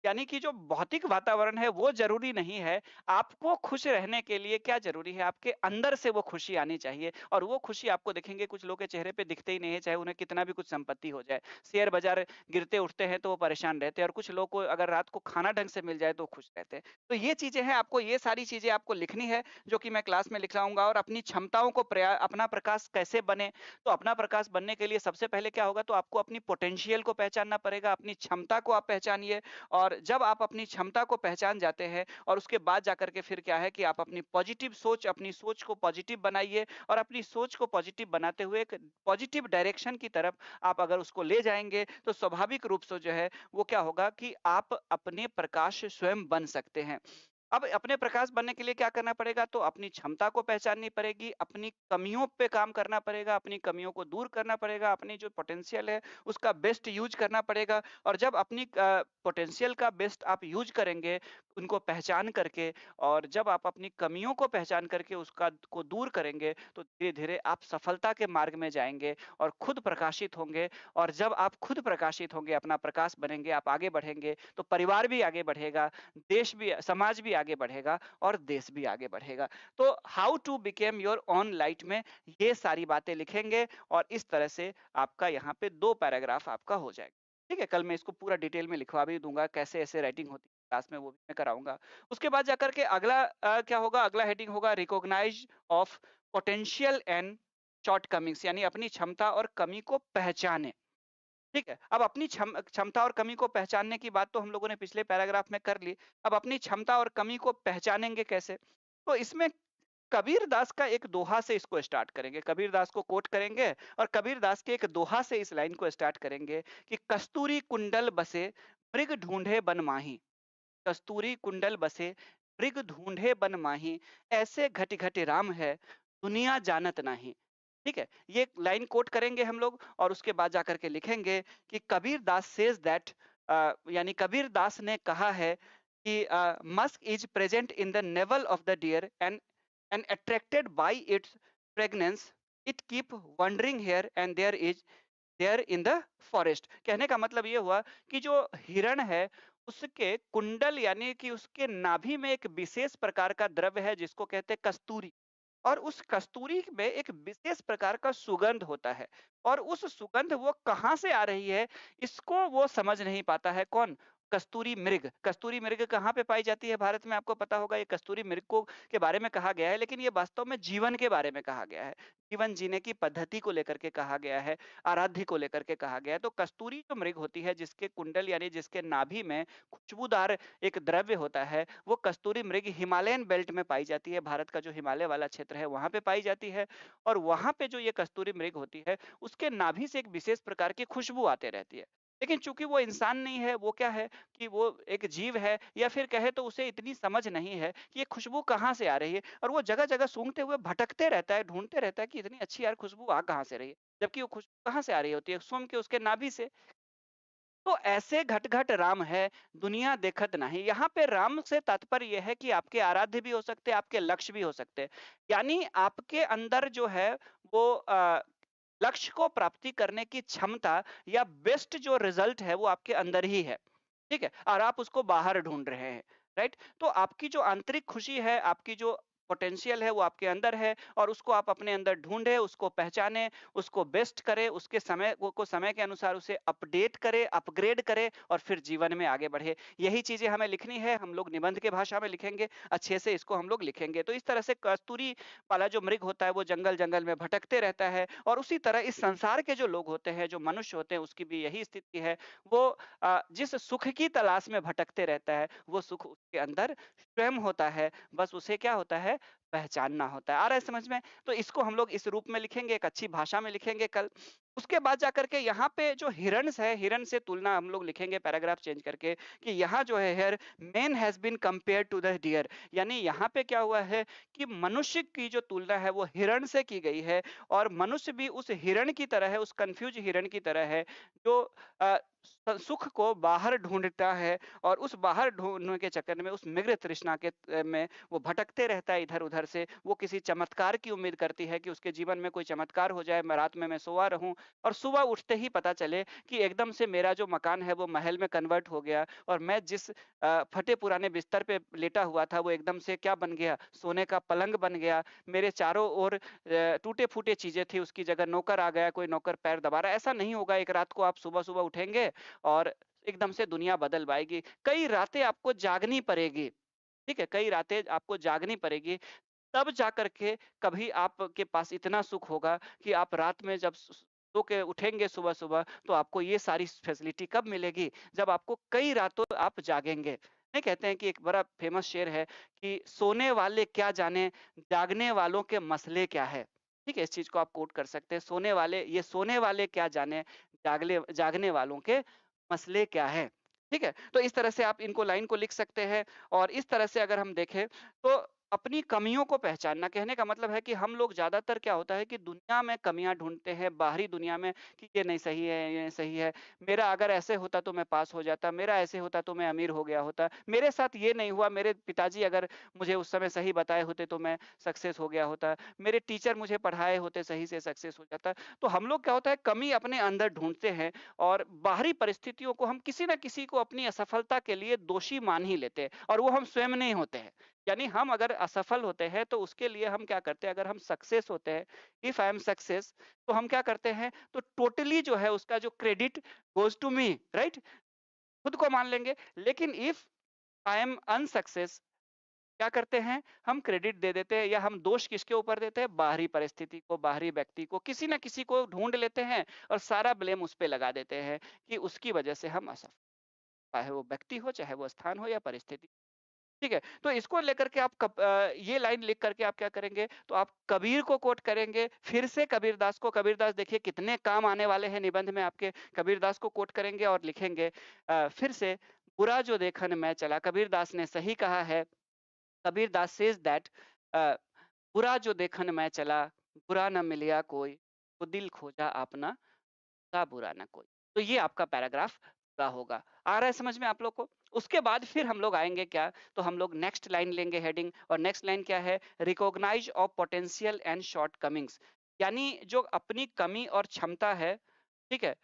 Speaker 1: यानी कि जो भौतिक वातावरण है वो ज़रूरी नहीं है। आपको खुश रहने के लिए क्या ज़रूरी है, आपके अंदर से वो खुशी आनी चाहिए और वो खुशी आपको देखेंगे कुछ लोगों के चेहरे पे दिखते ही नहीं है, चाहे उन्हें कितना भी कुछ संपत्ति हो जाए। शेयर बाज़ार गिरते-उठते हैं तो वो परेशान रहते हैं और कुछ लोग को अगर रात को खाना ढंग से मिल जाए तो खुश रहते हैं। तो ये चीज़ें हैं, आपको ये सारी चीज़ें आपको लिखनी है जो कि मैं क्लास में लिखवाऊँगा और अपनी क्षमताओं को अपना प्रकाश कैसे बने? तो अपना प्रकाश बनने के लिए सबसे पहले क्या होगा, तो आपको अपनी पोटेंशियल को पहचानना पड़ेगा, अपनी क्षमता को आप पहचानिए और जब आप अपनी क्षमता को पहचान जाते हैं और उसके बाद जाकर के फिर क्या है कि आप अपनी पॉजिटिव सोच, अपनी सोच को पॉजिटिव बनाइए और अपनी सोच को पॉजिटिव बनाते हुए एक पॉजिटिव डायरेक्शन की तरफ आप अगर उसको ले जाएँगे, तो स्वाभाविक रूप से जो है वो क्या होगा कि आप अपने प्रकाश स्वयं बन सकते हैं। अब अपने प्रकाश बनने के लिए क्या करना पड़ेगा? तो अपनी क्षमता को पहचाननी पड़ेगी, अपनी कमियों पे काम करना पड़ेगा, अपनी कमियों को दूर करना पड़ेगा, अपनी जो पोटेंशियल है, उसका बेस्ट यूज़ करना पड़ेगा और जब अपनी पोटेंशियल का बेस्ट आप यूज़ करेंगे, उनको पहचान करके और जब आप अपनी कमियों को पहचान करके उसका को दूर करेंगे, तो धीरे-धीरे आप सफलता के मार्ग में जाएँगे और खुद प्रकाशित होंगे और जब आप खुद प्रकाशित होंगे, अपना प्रकाश बनेंगे, आप आगे बढ़ेंगे, तो परिवार भी आगे बढ़ेगा, देश भी समाज भी आगे बढ़ेगा और देश भी आगे बढ़ेगा। तो how to became your own light में ये सारी बातें लिखेंगे और इस तरह से आपका यहाँ पे 2 पैराग्राफ आपका हो जाएगा। ठीक है? कल मैं इसको पूरा डिटेल में लिखवा भी दूँगा, कैसे ऐसे राइटिंग होती है क्लास में वो भी मैं कराऊँगा। उसके बाद जाकर के अगला क्या होगा, अगला हेडिंग होगा recognise of potential and shortcomings यानी अपनी क्षमता और कमी को पहचानें। ठीक है? अब अपनी क्षमता और कमी को पहचानने की बात तो हम लोगों ने पिछले पैराग्राफ में कर ली। अब अपनी क्षमता और कमी को पहचानेंगे कैसे? तो इसमें कबीर दास का एक दोहा से इसको स्टार्ट करेंगे। कबीर दास को कोट करेंगे और कबीर दास के एक दोहा से इस लाइन को स्टार्ट करेंगे कि कस्तूरी कुंडल बसे मृग ढूँढे बन माही। कस्तूरी कुंडल बसे मृग ढूंढे बन माही, ऐसे घट घट राम है दुनिया जानत नाही। ठीक है, ये लाइन कोट करेंगे हम लोग और उसके बाद जाकर के लिखेंगे कि कबीर दास सेज दैट यानी कबीर दास ने कहा है कि musk is present in the navel of the deer and attracted by its fragrance it keep wandering here and there in the forest. कहने का मतलब ये हुआ कि जो हिरण है उसके कुंडल यानी कि उसके नाभि में एक विशेष प्रकार का द्रव्य है जिसको कहते हैं कस्तूरी और उस कस्तूरी में एक विशेष प्रकार का सुगंध होता है और उस सुगंध वो कहाँ से आ रही है इसको वो समझ नहीं पाता है। कौन? कस्तूरी मृग कहाँ पे पाई जाती है भारत में? आपको पता होगा। ये कस्तूरी मृग को के बारे में कहा गया है लेकिन ये वास्तव में जीवन के बारे में कहा गया है, जीवन जीने की पद्धति को लेकर के कहा गया है, आराध्य को लेकर के कहा गया है। तो कस्तूरी जो मृग होती है जिसके कुंडल यानी जिसके नाभि में खुशबूदार एक द्रव्य होता है, वो कस्तूरी मृग हिमालयन बेल्ट में पाई जाती है। भारत का जो हिमालय वाला क्षेत्र है वहाँ पे पाई जाती है और वहाँ पे जो ये कस्तूरी मृग होती है, उसके नाभि से एक विशेष प्रकार की खुशबू आते रहती है। लेकिन चूँकि वो इंसान नहीं है, वो क्या है कि वो एक जीव है या फिर कहे तो उसे इतनी समझ नहीं है कि ये खुशबू कहाँ से आ रही है और वो जगह-जगह सूंघते हुए भटकते रहता है, ढूँढते रहता है कि इतनी अच्छी यार खुशबू आ कहाँ से रही है? जबकि वो खुशबू कहाँ से आ रही होती है? सूँघ के उसके नाभि से। तो ऐसे घट-घट राम है, दुनिया देखत नहीं। यहाँ पे राम से तात्पर्य ये है कि आपके आराध्य भी हो सकते हैं, आपके लक्ष्य भी हो सकते हैं। यानी आपके अंदर जो है वो लक्ष्य को प्राप्ति करने की क्षमता या बेस्ट जो रिज़ल्ट है वो आपके अंदर ही है। ठीक है? और आप उसको बाहर ढूँढ रहे हैं, राइट? तो आपकी जो आंतरिक खुशी है, आपकी जो पोटेंशियल है वो आपके अंदर है और उसको आप अपने अंदर ढूँढें, उसको पहचानें, उसको बेस्ट करें, उसके समय को समय के अनुसार उसे अपडेट करें, अपग्रेड करें और फिर जीवन में आगे बढ़े। यही चीज़ें हमें लिखनी है, हम लोग निबंध के भाषा में लिखेंगे, अच्छे से इसको हम लोग लिखेंगे। तो इस तरह से कस्तूरी वाला जो मृग होता है वो जंगल-जंगल में भटकते रहता है और उसी तरह इस संसार के जो लोग होते हैं, जो मनुष्य होते हैं उसकी भी यही स्थिति है। वो जिस सुख की तलाश में भटकते रहता है, वो सुख उसके अंदर स्वयं होता है। बस उसे क्या होता है, पहचानना होता है। आ रहा है समझ में? तो इसको हम लोग इस रूप में लिखेंगे, एक अच्छी भाषा में लिखेंगे कल। उसके बाद जाकर के यहाँ पे जो हिरण्स है, हिरन से तुलना हम लोग लिखेंगे पैराग्राफ चेंज करके कि यहाँ जो है here man has been compared to the deer, यानी यहाँ पे क्या हुआ है कि मनुष्य की जो तुलना है वो हिरण से की गई है और मनुष्य भी उस हिरण की तरह है, उस कन्फ्यूज़ हिरण की तरह है जो अ, सुख को बाहर ढूँढता है और उस बाहर ढूँढने के चक्कर में उस मिग्र तृष्णा के में वो भटकते रहता है इधर-उधर से। वो किसी चमत्कार की उम्मीद करती है कि उसके जीवन में कोई चमत्कार हो जाए, मैं रात में मैं सोया रहूँ और सुबह उठते ही पता चले कि एकदम से मेरा जो मकान है वो महल में कन्वर्ट हो गया और मैं जिस फटे पुराने बिस्तर पे लेटा हुआ था वो एकदम से क्या बन गया, सोने का पलंग बन गया। मेरे चारों ओर टूटे-फूटे चीज़ें थी, उसकी जगह नौकर आ गया, कोई नौकर पैर दबा रहा है। ऐसा नहीं होगा, एक रात को आप सुबह-सुबह उठेंगे और एकदम से दुनिया बदल पाएगी। कई रातें आपको जागनी पड़ेगी, ठीक है? कई रातें आपको जागनी पड़ेगी, तब जाकर के कभी आपके पास इतना सुख होगा कि आप रात में जब सो के उठेंगे सुबह-सुबह तो आपको ये सारी फैसिलिटी कब मिलेगी? जब आपको कई रातों आप जागेंगे। नहीं कहते हैं कि एक बड़ा फेमस शेर है कि सोने वाले क्या जाने, जागने वालों के मसले क्या है? ठीक है? इस चीज़ को आप कोट कर सकते हैं। सोने वाले क्या जाने, जागने वालों के मसले क्या है? ठीक है? तो इस तरह से आप इनको लाइन को लिख सकते हैं और इस तरह से अगर हम देखें तो अपनी कमियों को पहचानना, कहने का मतलब है कि हम लोग ज़्यादातर क्या होता है कि दुनिया में कमियाँ ढूँढते हैं, बाहरी दुनिया में कि ये नहीं सही है, ये सही है। मेरा अगर ऐसे होता तो मैं पास हो जाता, मेरा ऐसे होता तो मैं अमीर हो गया होता, मेरे साथ ये नहीं हुआ, मेरे पिताजी अगर मुझे उस समय सही बताए होते तो मैं सक्सेस हो गया होता, मेरे टीचर मुझे पढ़ाए होते सही से सक्सेस हो जाता। तो हम लोग क्या होता है कमी अपने अंदर ढूँढते हैं और बाहरी परिस्थितियों को हम किसी न किसी को अपनी असफलता के लिए दोषी मान ही लेते हैं और वो हम स्वयं नहीं होते हैं। यानी हम अगर असफल होते हैं तो उसके लिए हम क्या करते हैं, अगर हम सक्सेस होते हैं, इफ आई एम सक्सेस, तो हम क्या करते हैं तो टोटली जो है उसका जो credit goes to me, right? खुद को मान लेंगे। लेकिन इफ आई एम अनसक्सेस, क्या करते हैं हम क्रेडिट दे देते हैं या हम दोष किसके ऊपर देते हैं, बाहरी परिस्थिति को, बाहरी व्यक्ति को, किसी ना किसी को ढूंढ लेते हैं और सारा ब्लेम उस पे लगा देते हैं कि उसकी वजह से हम असफल, चाहे वो व्यक्ति हो, चाहे वो स्थान हो या परिस्थिति। ठीक है? तो इसको लेकर के ये लाइन लिख करके आप क्या करेंगे, तो आप कबीर को कोट करेंगे, फिर से कबीरदास को, कबीरदास देखिए कितने काम आने वाले हैं निबंध में आपके, कबीरदास को कोट करेंगे और लिखेंगे फिर से, बुरा जो देखन मैं चला, कबीरदास ने सही कहा है, कबीरदास सेज दैट अ, बुरा जो देखन मैं चला, बुरा न मिलिया कोई, तो दिल खोजा आपना, सा बुरा ना कोई। तो ये आपका पैराग्राफ पूरा होगा। आ रहा है समझ में आप लोग को? उसके बाद फिर हम लोग आएँगे क्या, तो हम लोग नेक्स्ट लाइन लेंगे हेडिंग और नेक्स्ट लाइन क्या है? Recognise of potential and shortcomings, यानी जो अपनी कमी और क्षमता है, ठीक है?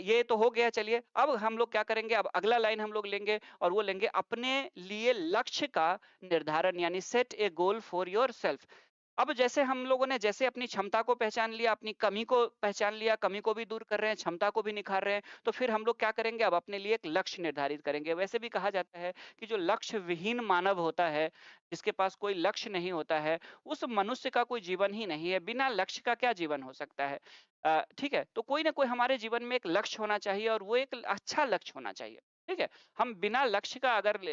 Speaker 1: ये तो हो गया चलिए, अब हम लोग क्या करेंगे, अब अगला लाइन हम लोग लेंगे और वो लेंगे अपने लिए लक्ष्य का निर्धारण, यानी set A goal for yourself. अब जैसे हम लोगों ने जैसे अपनी क्षमता को पहचान लिया, अपनी कमी को पहचान लिया, कमी को भी दूर कर रहे हैं, क्षमता को भी निखार रहे हैं, तो फिर हम लोग क्या करेंगे, अब अपने लिए एक लक्ष्य निर्धारित करेंगे। वैसे भी कहा जाता है कि जो लक्ष्य विहीन मानव होता है, जिसके पास कोई लक्ष्य नहीं होता है, उस मनुष्य का कोई जीवन ही नहीं है। बिना लक्ष्य का क्या जीवन हो सकता है? ठीक है? तो कोई ना कोई हमारे जीवन में एक लक्ष्य होना चाहिए और वो एक अच्छा लक्ष्य होना चाहिए। ठीक है? हम बिना लक्ष्य का अगर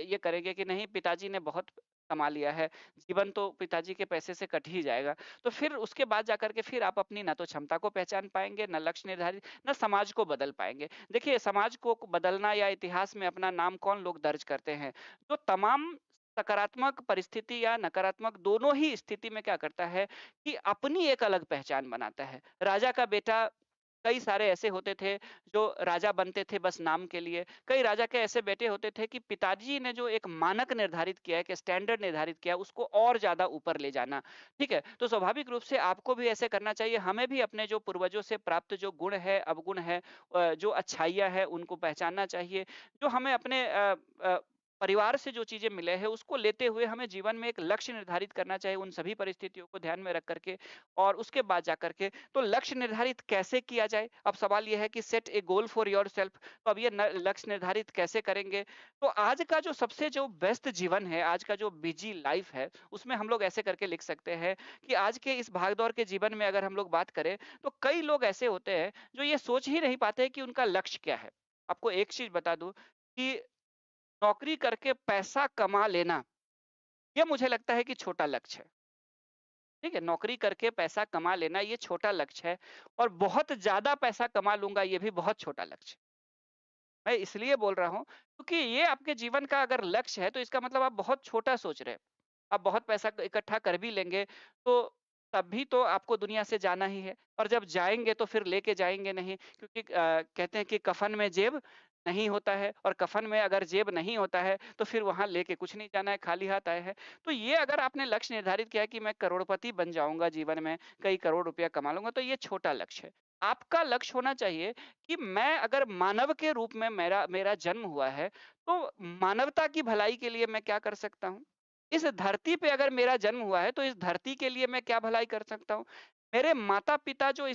Speaker 1: ये करेंगे कि नहीं पिताजी ने बहुत कमा लिया है, जीवन तो पिताजी के पैसे से कट ही जाएगा। तो फिर उसके बाद जाकर के फिर आप अपनी ना तो क्षमता को पहचान पाएँगे, ना लक्ष्य निर्धारित, ना समाज को बदल पाएँगे। देखिए समाज को बदलना या इतिहास में अपना नाम कौन लोग दर्ज करते हैं? जो तमाम सकारात्मक परिस्थिति या नकारात्मक दोनों ही स्थिति में क्या करता है कि अपनी एक अलग पहचान बनाता है। राजा का बेटा, कई सारे ऐसे होते थे जो राजा बनते थे बस नाम के लिए। कई राजा के ऐसे बेटे होते थे कि पिताजी ने जो एक मानक निर्धारित किया है, एक स्टैंडर्ड निर्धारित किया है, उसको और ज़्यादा ऊपर ले जाना, ठीक है? तो स्वाभाविक रूप से आपको भी ऐसे करना चाहिए। हमें भी अपने जो पूर्वजों से प्राप्त जो गुण है, अवगुण है, जो अच्छाइयाँ हैं, उनको पहचानना चाहिए। जो हमें अपने परिवार से जो चीज़ें मिले हैं, उसको लेते हुए हमें जीवन में एक लक्ष्य निर्धारित करना चाहिए, उन सभी परिस्थितियों को ध्यान में रख कर के और उसके बाद जाकर के तो लक्ष्य निर्धारित कैसे किया जाए? अब सवाल ये है कि set A goal for yourself, तो अब ये न लक्ष्य निर्धारित कैसे करेंगे? तो आज का जो सबसे जो व्यस्त जीवन है, आज का जो बिज़ी लाइफ़ है, उसमें हम लोग ऐसे करके लिख सकते हैं कि आज के इस भाग-दौड़ के जीवन में अगर हम लोग बात करें, तो कई लोग ऐसे होते हैं, जो ये सोच ही नहीं पाते कि उनका लक्ष्य क्या है? आपको एक चीज़ बता दूँ कि नौकरी करके पैसा कमा लेना ये मुझे लगता है कि छोटा लक्ष्य है। ठीक है? नौकरी करके पैसा कमा लेना ये छोटा लक्ष्य है और बहुत ज़्यादा पैसा कमा लूँगा ये भी बहुत छोटा लक्ष्य है। मैं इसलिए बोल रहा हूँ क्योंकि ये आपके जीवन का अगर लक्ष्य है तो इसका मतलब आप बहुत छोटा सोच रहे हैं। आप बहुत पैसा इकट्ठा कर भी लेंगे तो तब भी तो आपको दुनिया से जाना ही है और जब जाएँगे तो फिर लेके जाएँगे नहीं क्योंकि कहते हैं कि कफ़न में जेब नहीं होता है और कफ़न में अगर जेब नहीं होता है तो फिर वहाँ लेके कुछ नहीं जाना है, खाली हाथ आए हैं। तो ये अगर आपने लक्ष्य निर्धारित किया है कि मैं करोड़पति बन जाऊँगा जीवन में, कई करोड़ रुपया कमा लूँगा तो ये छोटा लक्ष्य है। आपका लक्ष्य होना चाहिए कि मैं अगर मानव के रूप में मेरा मेरा जन्म हुआ है, तो मानवता की भलाई के लिए मैं क्या कर सकता हूँ? इस धरती पे अगर मेरा जन्म हुआ है, तो इस धरती के लिए मैं क्या भलाई कर सकता हूँ? मेरे माता-पिता जो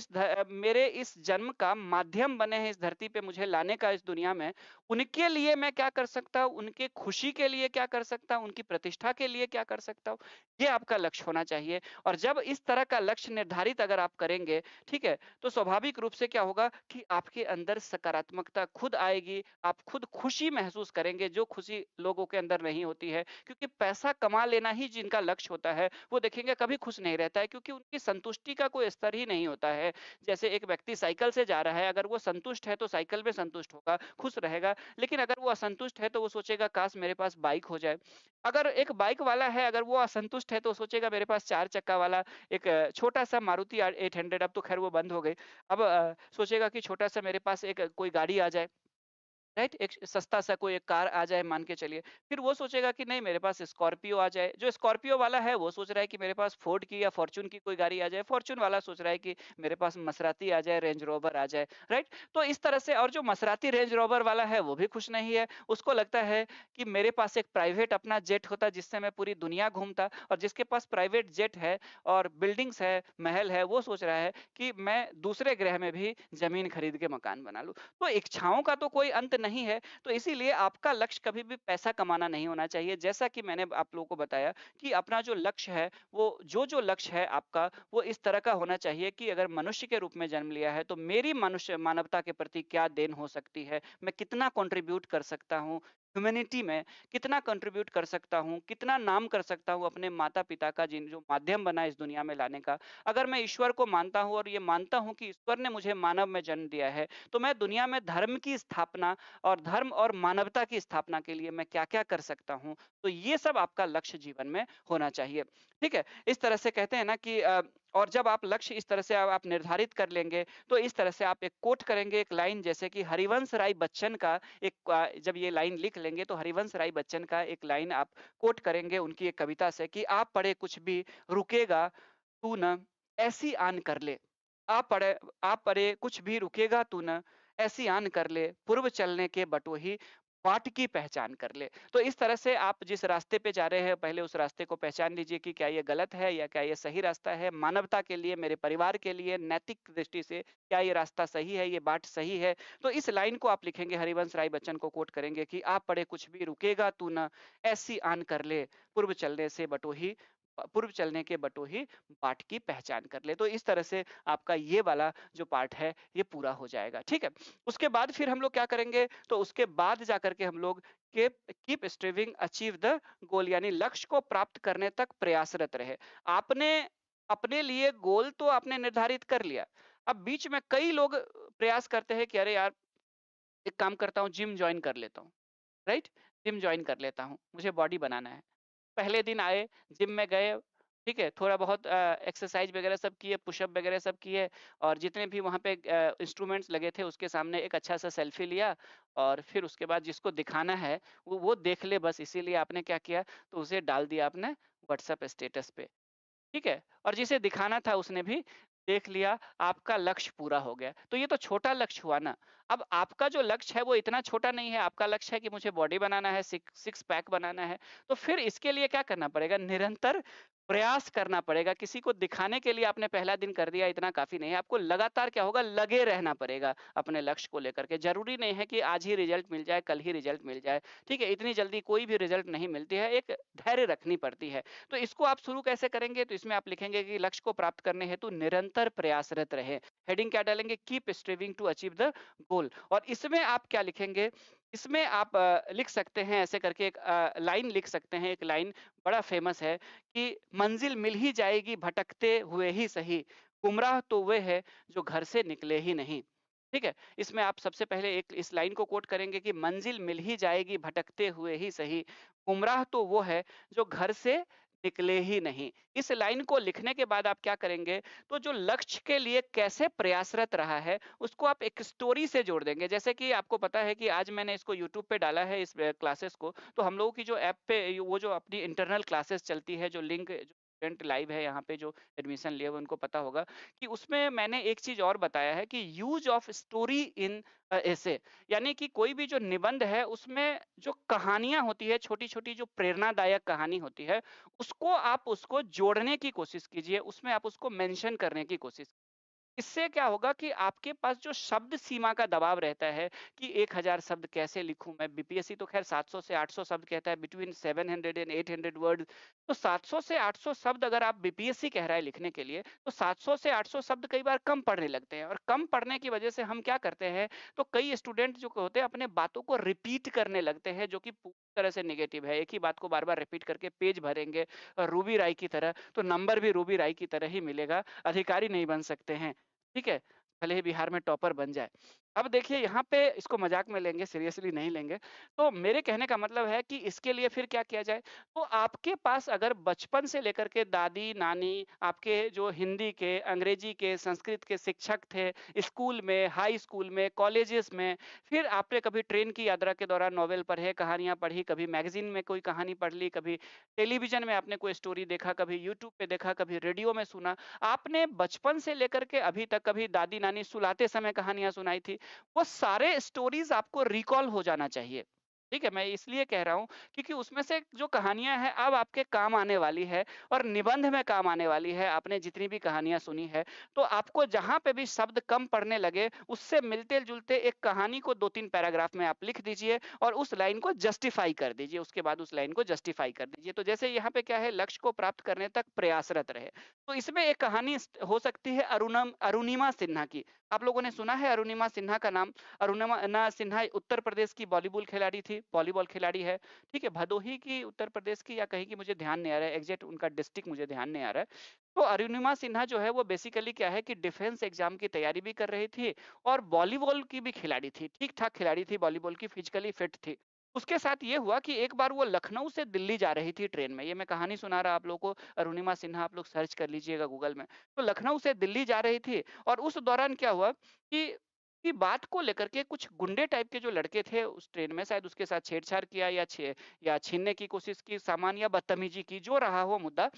Speaker 1: मेरे इस जन्म का माध्यम बने हैं इस धरती पे मुझे लाने का इस दुनिया में, उनके लिए मैं क्या कर सकता हूँ? उनके खुशी के लिए क्या कर सकता हूँ? उनकी प्रतिष्ठा के लिए क्या कर सकता हूँ? ये आपका लक्ष्य होना चाहिए और जब इस तरह का लक्ष्य निर्धारित अगर आप करेंगे, ठीक है? तो स्वाभाविक रूप से क्या होगा कि आपके अंदर सकारात्मकता खुद आएगी, आप खुद खुशी महसूस करेंगे, जो खुशी लोगों के अंदर नहीं होती है। क्योंकि पैसा कमा लेना ही जिनका लक्ष्य होता है, वो देखेंगे कभी खुश नहीं रहता है क्योंकि उनकी संतुष्टि का कोई स्तर ही नहीं होता है। जैसे एक व्यक्ति साइकिल से जा रहा है, अगर वो संतुष्ट है तो साइकिल में संतुष्ट होगा, खुश रहेगा, लेकिन अगर वो असंतुष्ट है तो वो सोचेगा काश मेरे पास बाइक हो जाए। अगर एक बाइक वाला है, अगर वो असंतुष्ट है तो सोचेगा मेरे पास 4 चक्का वाला एक छोटा-सा मारुति 800 अब तो खैर वो बंद हो गई। अब सोचेगा कि छोटा-सा मेरे पास एक कोई गाड़ी आ जाए। राइट? एक सस्ता सा कोई एक कार आ जाए मान के चलिए। फिर वो सोचेगा कि नहीं मेरे पास स्कॉर्पियो आ जाए। जो स्कॉर्पियो वाला है वो सोच रहा है कि मेरे पास फोर्ड की या फॉर्च्यून की कोई गाड़ी आ जाए। फॉर्च्यून वाला सोच रहा है कि मेरे पास मसराती आ जाए, रेंज रोवर आ जाए। राइट? तो इस तरह से और जो मसराती रेंज रोवर वाला है वो भी खुश नहीं है। उसको लगता है कि मेरे पास एक प्राइवेट अपना जेट होता जिससे मैं पूरी दुनिया घूमता और जिसके पास प्राइवेट जेट है और बिल्डिंग्स है, महल है, वो सोच रहा है कि मैं दूसरे ग्रह में भी ज़मीन खरीद के मकान बना लूँ। तो इच्छाओं का तो कोई अंत नहीं है, तो इसीलिए आपका लक्ष्य कभी भी पैसा कमाना नहीं होना चाहिए। जैसा कि मैंने आप लोगों को बताया कि अपना जो लक्ष्य है, वो जो लक्ष्य है आपका, वो इस तरह का होना चाहिए कि अगर मनुष्य के रूप में जन्म लिया है, तो मेरी मनुष्य मानवता के प्रति क्या देन हो सकती है? मैं कितना कॉन्ट्रिब्यूट कर सकता हूँ? ह्यूमैनिटी में कितना कंट्रीब्यूट कर सकता हूँ, कितना नाम कर सकता हूँ अपने माता-पिता का जिन जो माध्यम बना इस दुनिया में लाने का। अगर मैं ईश्वर को मानता हूँ और ये मानता हूँ कि ईश्वर ने मुझे मानव में जन्म दिया है, तो मैं दुनिया में धर्म की स्थापना और धर्म और मानवता की स्थापना के लिए मैं क्या-क्या कर सकता हूँ। तो ये सब आपका लक्ष्य जीवन में होना चाहिए। ठीक है? इस तरह से कहते हैं ना कि और जब आप लक्ष्य इस तरह से आप निर्धारित कर लेंगे, तो इस तरह से आप एक कोट करेंगे, एक लाइन जैसे कि हरिवंश राय बच्चन का एक जब ये लाइन लिख लेंगे तो हरिवंश राय बच्चन का एक लाइन आप कोट करेंगे उनकी एक कविता से कि आप पढ़े कुछ भी रुकेगा तू न ऐसी आन कर ले। आप पढ़े कुछ भी रुकेगा तू न ऐसी आन कर ले, पूर्व चलने के बटोही बाट की पहचान कर ले। तो इस तरह से आप जिस रास्ते पे जा रहे हैं पहले उस रास्ते को पहचान लीजिए कि क्या ये गलत है या क्या ये सही रास्ता है। मानवता के लिए, मेरे परिवार के लिए, नैतिक दृष्टि से क्या ये रास्ता सही है, ये बाट सही है। तो इस लाइन को आप लिखेंगे हरिवंश राय बच्चन को कोट करेंगे कि आप पढ़े कुछ भी रुकेगा तू न ऐसी आन कर ले, पूर्व चलने के बटोही बाट की पहचान कर ले। तो इस तरह से आपका ये वाला जो पार्ट है ये पूरा हो जाएगा, ठीक है? उसके बाद फिर हम लोग क्या करेंगे, तो उसके बाद जाकर के हम लोग कीप स्ट्रीविंग अचीव द गोल यानी लक्ष्य को प्राप्त करने तक प्रयासरत रहे। आपने अपने लिए गोल तो आपने निर्धारित कर लिया। अब बीच में कई लोग प्रयास करते हैं कि अरे यार, एक काम करता हूँ जिम जॉइन कर लेता हूँ, राइट? जिम जॉइन कर लेता हूँ, मुझे बॉडी बनाना है। पहले दिन आए, जिम में गए, ठीक है? थोड़ा बहुत एक्सरसाइज़ वगैरह सब किए, पुशअप वगैरह सब किए और जितने भी वहाँ पे इंस्ट्रूमेंट्स लगे थे उसके सामने एक अच्छा-सा सेल्फी लिया और फिर उसके बाद जिसको दिखाना है वो देख ले बस इसीलिए आपने क्या किया, तो उसे डाल दिया आपने व्हाट्सएप स्टेटस पे। ठीक है? और जिसे दिखाना था उसने भी देख लिया, आपका लक्ष्य पूरा हो गया। तो ये तो छोटा लक्ष्य हुआ ना। अब आपका जो लक्ष्य है वो इतना छोटा नहीं है, आपका लक्ष्य है कि मुझे बॉडी बनाना है, सिक्स पैक बनाना है। तो फिर इसके लिए क्या करना पड़ेगा? निरंतर प्रयास करना पड़ेगा। किसी को दिखाने के लिए आपने पहला दिन कर दिया इतना काफ़ी नहीं है। आपको लगातार क्या होगा लगे रहना पड़ेगा अपने लक्ष्य को लेकर के। ज़रूरी नहीं है कि आज ही रिज़ल्ट मिल जाए, कल ही रिज़ल्ट मिल जाए। ठीक है? इतनी जल्दी कोई भी रिज़ल्ट नहीं मिलती है, एक धैर्य रखनी पड़ती है। तो इसको आप शुरू कैसे करेंगे? तो इसमें आप लिखेंगे कि लक्ष्य को प्राप्त करने हेतु निरंतर प्रयासरत रहें। हेडिंग क्या डालेंगे? Keep striving to achieve the goal और इसमें आप क्या लिखेंगे इसमें आप लिख सकते हैं ऐसे करके एक लाइन लिख सकते हैं, एक लाइन बड़ा फ़ेमस है कि मंज़िल मिल ही जाएगी भटकते हुए ही सही, गुमराह तो वो है जो घर से निकले ही नहीं। ठीक है? इसमें आप सबसे पहले एक इस लाइन को कोट करेंगे कि मंज़िल मिल ही जाएगी भटकते हुए ही सही, गुमराह तो वो है जो घर से निकले ही नहीं। इस लाइन को लिखने के बाद आप क्या करेंगे, तो जो लक्ष्य के लिए कैसे प्रयासरत रहा है, उसको आप एक स्टोरी से जोड़ देंगे। जैसे कि आपको पता है कि आज मैंने इसको यूट्यूब पे डाला है इस क्लासेस को, तो हम लोगों की जो ऐप पे वो जो अपनी इंटरनल क्लासेस चलती है, जो लिंक जो स्टूडेंट लाइव है यहाँ पे जो एडमिशन लिए हुए उनको पता होगा कि उसमें मैंने एक चीज़ और बताया है कि यूज़ ऑफ स्टोरी इन एसे, यानी कि कोई भी जो निबंध है उसमें जो कहानियाँ होती है, छोटी-छोटी जो प्रेरणादायक कहानी होती है, उसको जोड़ने की कोशिश कीजिए, उसमें आप उसको मेंशन करने की कोशिश। इससे क्या होगा कि आपके पास जो शब्द सीमा का दबाव रहता है कि 1000 शब्द कैसे लिखूं मैं, बीपीएससी तो खैर 700 से 800 शब्द कहता है, बिटवीन 700 एंड 800 वर्ड। तो 700 से 800 शब्द अगर आप बीपीएससी कह रहा है लिखने के लिए, तो 700 से 800 शब्द कई बार कम पढ़ने लगते हैं, और कम पढ़ने की वजह से हम क्या करते हैं, तो कई स्टूडेंट जो होते हैं अपने बातों को रिपीट करने लगते हैं, जो कि पूरी तरह से नेगेटिव है। एक ही बात को बार बार रिपीट करके पेज भरेंगे रूबी राय की तरह, तो नंबर भी रूबी राय की तरह ही मिलेगा, अधिकारी नहीं बन सकते हैं। ठीक है? भले ही बिहार में टॉपर बन जाए। अब देखिए यहाँ पे इसको मज़ाक में लेंगे, सीरियसली नहीं लेंगे। तो मेरे कहने का मतलब है कि इसके लिए फिर क्या किया जाए? तो आपके पास अगर बचपन से लेकर के दादी-नानी, आपके जो हिंदी के, अंग्रेजी के, संस्कृत के शिक्षक थे, स्कूल में, हाई स्कूल में, कॉलेजेस में, फिर आपने कभी ट्रेन की यात्रा के दौरान नॉवेल पढ़े, कहानियाँ पढ़ी, कभी मैगज़ीन में कोई कहानी पढ़ ली, कभी टेलीविज़न में आपने कोई स्टोरी देखा, कभी यूट्यूब पे देखा, कभी रेडियो में सुना। आपने बचपन से लेकर के अभी तक कभी दादी-नानी सुलाते समय कहानियाँ सुनाई थी, वो सारे स्टोरीज़ आपको रिकॉल हो जाना चाहिए। ठीक है? मैं इसलिए कह रहा हूँ क्योंकि उसमें से जो कहानियाँ हैं अब आपके काम आने वाली है, और निबंध में काम आने वाली है। आपने जितनी भी कहानियाँ सुनी है, तो आपको जहाँ पे भी शब्द कम पड़ने लगे, उससे मिलते-जुलते एक कहानी को 2-3 पैराग्राफ में आप लिख दीजिए और उस लाइन को जस्टिफाई कर दीजिए। उसके बाद उस लाइन को जस्टिफाई कर दीजिए। तो जैसे यहाँ पे क्या है, लक्ष्य को प्राप्त करने तक प्रयासरत रहे। तो इसमें एक कहानी हो सकती है अरुणिमा सिन्हा की। आप लोगों ने सुना है अरुणिमा सिन्हा का नाम? अरुणिमा सिन्हा उत्तर प्रदेश की वॉलीबॉल खिलाड़ी थी, वॉलीबॉल खिलाड़ी है। ठीक है? भदोही की, उत्तर प्रदेश की या कहीं की मुझे ध्यान नहीं आ रहा है, एग्ज़ैक्ट उनका डिस्ट्रिक्ट मुझे ध्यान नहीं आ रहा है। तो अरुणिमा सिन्हा जो है वो बेसिकली क्या है कि डिफेंस एग्ज़ाम की तैयारी भी कर रही थी और वॉलीबॉल की भी खिलाड़ी थी। ठीक-ठाक खिलाड़ी थी वॉलीबॉल की, फिज़िकली फिट थी। उसके साथ ये हुआ कि एक बार वो लखनऊ से दिल्ली जा रही थी ट्रेन में। ये मैं कहानी सुना रहा आप लोगों को, अरुणिमा सिन्हा आप लोग सर्च कर लीजिएगा गूगल में। तो लखनऊ से दिल्ली जा रही थी और उस दौरान क्या हुआ कि बात को लेकर के कुछ गुंडे टाइप के जो लड़के थे उस ट्रेन में, शायद उसके साथ छेड़छाड़ किया या छीनने की कोशिश की सामान, या बदतमीजी की, जो रहा हो मुद्दा।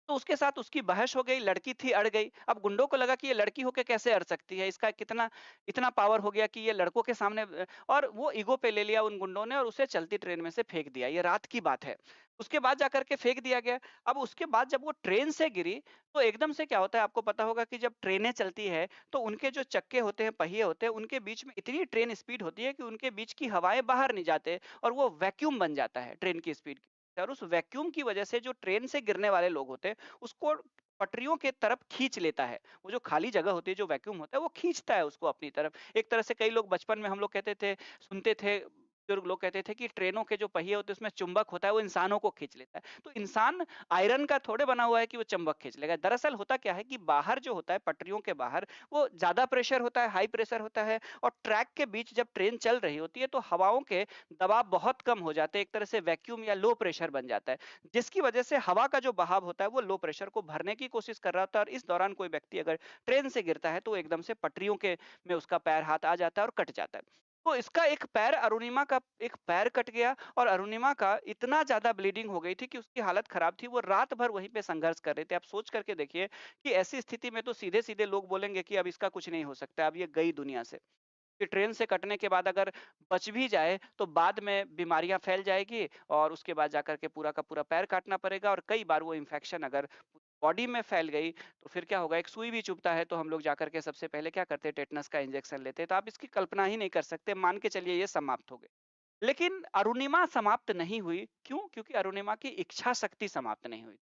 Speaker 1: तो उसके साथ उसकी बहस हो गई, लड़की थी अड़ गई। अब गुंडों को लगा कि ये लड़की होके कैसे अड़ सकती है? इसका कितना इतना पावर हो गया कि ये लड़कों के सामने और वो ईगो पे ले लिया उन गुंडों ने और उसे चलती ट्रेन में से फेंक दिया। ये रात की बात है। उसके बाद जाकर के फेंक दिया गया। अब उसके बाद जब वो ट्रेन से गिरी, तो एकदम से क्या होता है, आपको पता होगा कि जब ट्रेनें चलती है, तो उनके जो चक्के होते हैं, पहिए होते हैं, उनके बीच में इतनी ट्रेन स्पीड होती है कि उनके बीच की हवाएँ बाहर नहीं जाते और वो वैक्यूम बन जाता है ट्रेन की स्पीड की। और उस वैक्यूम की वजह से जो ट्रेन से गिरने वाले लोग होते हैं, उसको पटरियों के तरफ खींच लेता है। वो जो खाली जगह होती है, जो वैक्यूम होता है, वो खींचता है उसको अपनी तरफ। एक तरह से कई लोग बचपन में हम लोग कहते थे, सुनते थे, बुजुर्ग लोग कहते थे कि ट्रेनों के जो पहिए होते हैं, उसमें चुंबक होता है, वो इंसानों को खींच लेता है। तो इंसान आयरन का थोड़े बना हुआ है कि वो चुंबक खींच लेगा। दरअसल होता क्या है कि बाहर जो होता है, पटरियों के बाहर, वो ज़्यादा प्रेशर होता है, हाई प्रेशर होता है, और ट्रैक के बीच जब ट्रेन चल रही होती है, तो हवाओं के दबाव बहुत कम हो जाते हैं। एक तरह से वैक्यूम या लो प्रेशर बन जाता है। जिसकी वजह से हवा का जो बहाव होता है वो लो प्रेशर को भरने की कोशिश कर रहा होता है, और इस दौरान कोई व्यक्ति अगर ट्रेन से गिरता है तो वो एकदम से पटरियों के में उसका पैर हाथ आ जाता है और कट जाता है। तो इसका एक पैर, अरुणिमा का एक पैर कट गया, और अरुणिमा का इतना ज्यादा ब्लीडिंग हो गई थी कि उसकी हालत खराब थी। वो रात भर वहीं पे संघर्ष कर रहे थे। आप सोच करके देखिए कि ऐसी स्थिति में तो सीधे सीधे लोग बोलेंगे कि अब इसका कुछ नहीं हो सकता, अब ये गई दुनिया से। कि ट्रेन से कटने के बाद अगर बच भी जाए तो बाद में बीमारियां फैल जाएगी, और उसके बाद जाकर के पूरा का पूरा पैर काटना पड़ेगा, और कई बार वो इन्फेक्शन अगर बॉडी में फैल गई तो फिर क्या होगा, एक सुई भी चुभता है तो हम लोग जाकर के सबसे पहले क्या करते हैं, टेटनस का इंजेक्शन लेते हैं। तो आप इसकी कल्पना ही नहीं कर सकते, मान के चलिए ये समाप्त हो गए। लेकिन अरुणिमा समाप्त नहीं हुई। क्यों? क्योंकि अरुणिमा की इच्छा शक्ति समाप्त नहीं हुई।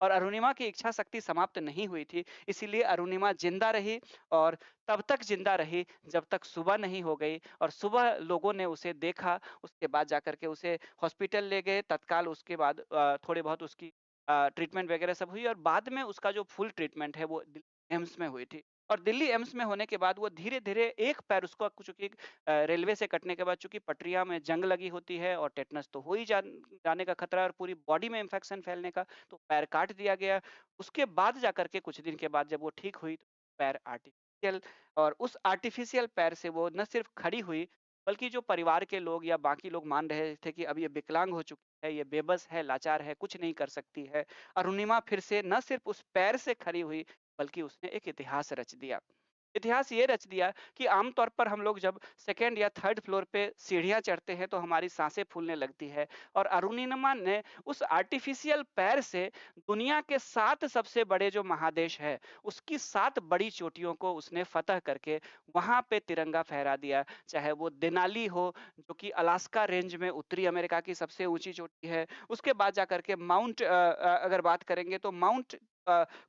Speaker 1: और अरुणिमा की इच्छा शक्ति समाप्त नहीं हुई थी, इसीलिए अरुणिमा ज़िंदा रही और तब तक ज़िंदा रही जब तक सुबह नहीं हो गई और सुबह लोगों ने उसे देखा, उसके बाद जाकर के उसे हॉस्पिटल ले गए, तत्काल उसके बाद थोड़े बहुत उसकी ट्रीटमेंट वगैरह सब हुई और बाद में उसका जो फुल ट्रीटमेंट है वो दिल्ली एम्स में हुई थी। और दिल्ली एम्स में होने के बाद वो धीरे-धीरे एक पैर उसका चूँकि रेलवे से कटने के बाद चूँकि पटरियाँ में जंग लगी होती है और टेटनस तो हो ही जाने का खतरा है और पूरी बॉडी में इन्फेक्शन फैलने का, तो पैर काट दिया गया। उसके बाद जाकर के कुछ दिन के बाद जब वो ठीक हुई, तो पैर आर्टिफ़िशियल और उस आर्टिफ़िशियल पैर से वो न सिर्फ़ खड़ी हुई, बल्कि जो परिवार के लोग या बाकी लोग मान रहे थे कि अब ये विकलांग हो चुकी है, ये बेबस है, लाचार है, कुछ नहीं कर सकती है। अरुणिमा फिर से न सिर्फ़ उस पैर से खड़ी हुई, बल्कि उसने एक इतिहास रच दिया। इतिहास ये रच दिया कि आम तौर पर हम लोग जब सेकंड या थर्ड फ्लोर पे सीढ़ियाँ चढ़ते हैं तो हमारी साँसें फूलने लगती है और अरुणिमा ने उस आर्टिफ़िशियल पैर से दुनिया के 7 सबसे बड़े जो महादेश है, उसकी 7 बड़ी चोटियों को उसने फ़तह करके वहाँ पे तिरंगा फहरा दिया। चाहे वो देनाली हो, जो कि अलास्का रेंज में उत्तरी अमेरिका की सबसे ऊँची चोटी है। उसके बाद जाकर के अगर बात करेंगे तो माउंट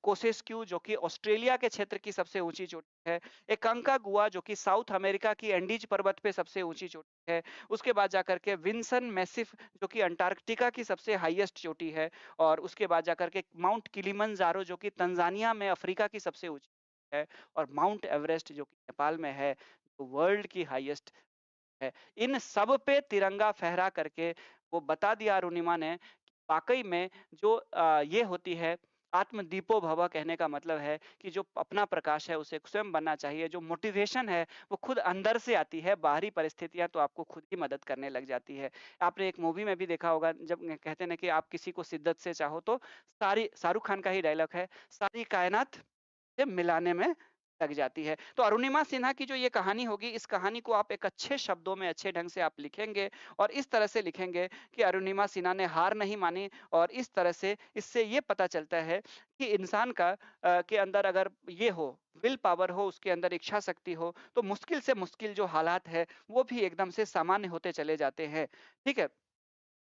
Speaker 1: कोसेस्क्यू जो कि ऑस्ट्रेलिया के क्षेत्र की सबसे ऊँची चोटी है। एकांकागुआ जो कि साउथ अमेरिका की एंडीज पर्वत पे सबसे ऊँची चोटी है। उसके बाद जाकर के विंसन मैसिफ जो कि अंटार्कटिका की सबसे हाईएस्ट चोटी है और उसके बाद जाकर के माउंट किलिमंजारो जो कि तंजानिया में अफ्रीका की सबसे ऊँची है और माउंट एवरेस्ट जो कि नेपाल में है, जो वर्ल्ड की हाईएस्ट है। इन सब पे तिरंगा फहरा करके वो बता दिया अरुणिमा ने कि वाक़ई में जो ये होती है आत्म दीपो भव कहने का मतलब है कि जो अपना प्रकाश है उसे स्वयं बनना चाहिए, जो मोटिवेशन है वो खुद अंदर से आती है, बाहरी परिस्थितियाँ तो आपको खुद ही मदद करने लग जाती है। आपने एक मूवी में भी देखा होगा जब कहते हैं ना कि आप किसी को शिद्दत से चाहो तो सारी शाहरुख खान का ही डायलॉग है, सारी कायनात से मिलाने में लग जाती है। तो अरुणिमा सिन्हा की जो ये कहानी होगी, इस कहानी को आप एक अच्छे शब्दों में, अच्छे ढंग से आप लिखेंगे और इस तरह से लिखेंगे कि अरुणिमा सिन्हा ने हार नहीं मानी और इस तरह से इससे ये पता चलता है कि इंसान का के अंदर अगर ये हो, विल पावर हो, उसके अंदर इच्छा शक्ति हो, तो मुश्किल से मुश्किल जो हालात है, वो भी एकदम से सामान्य होते चले जाते हैं। ठीक है?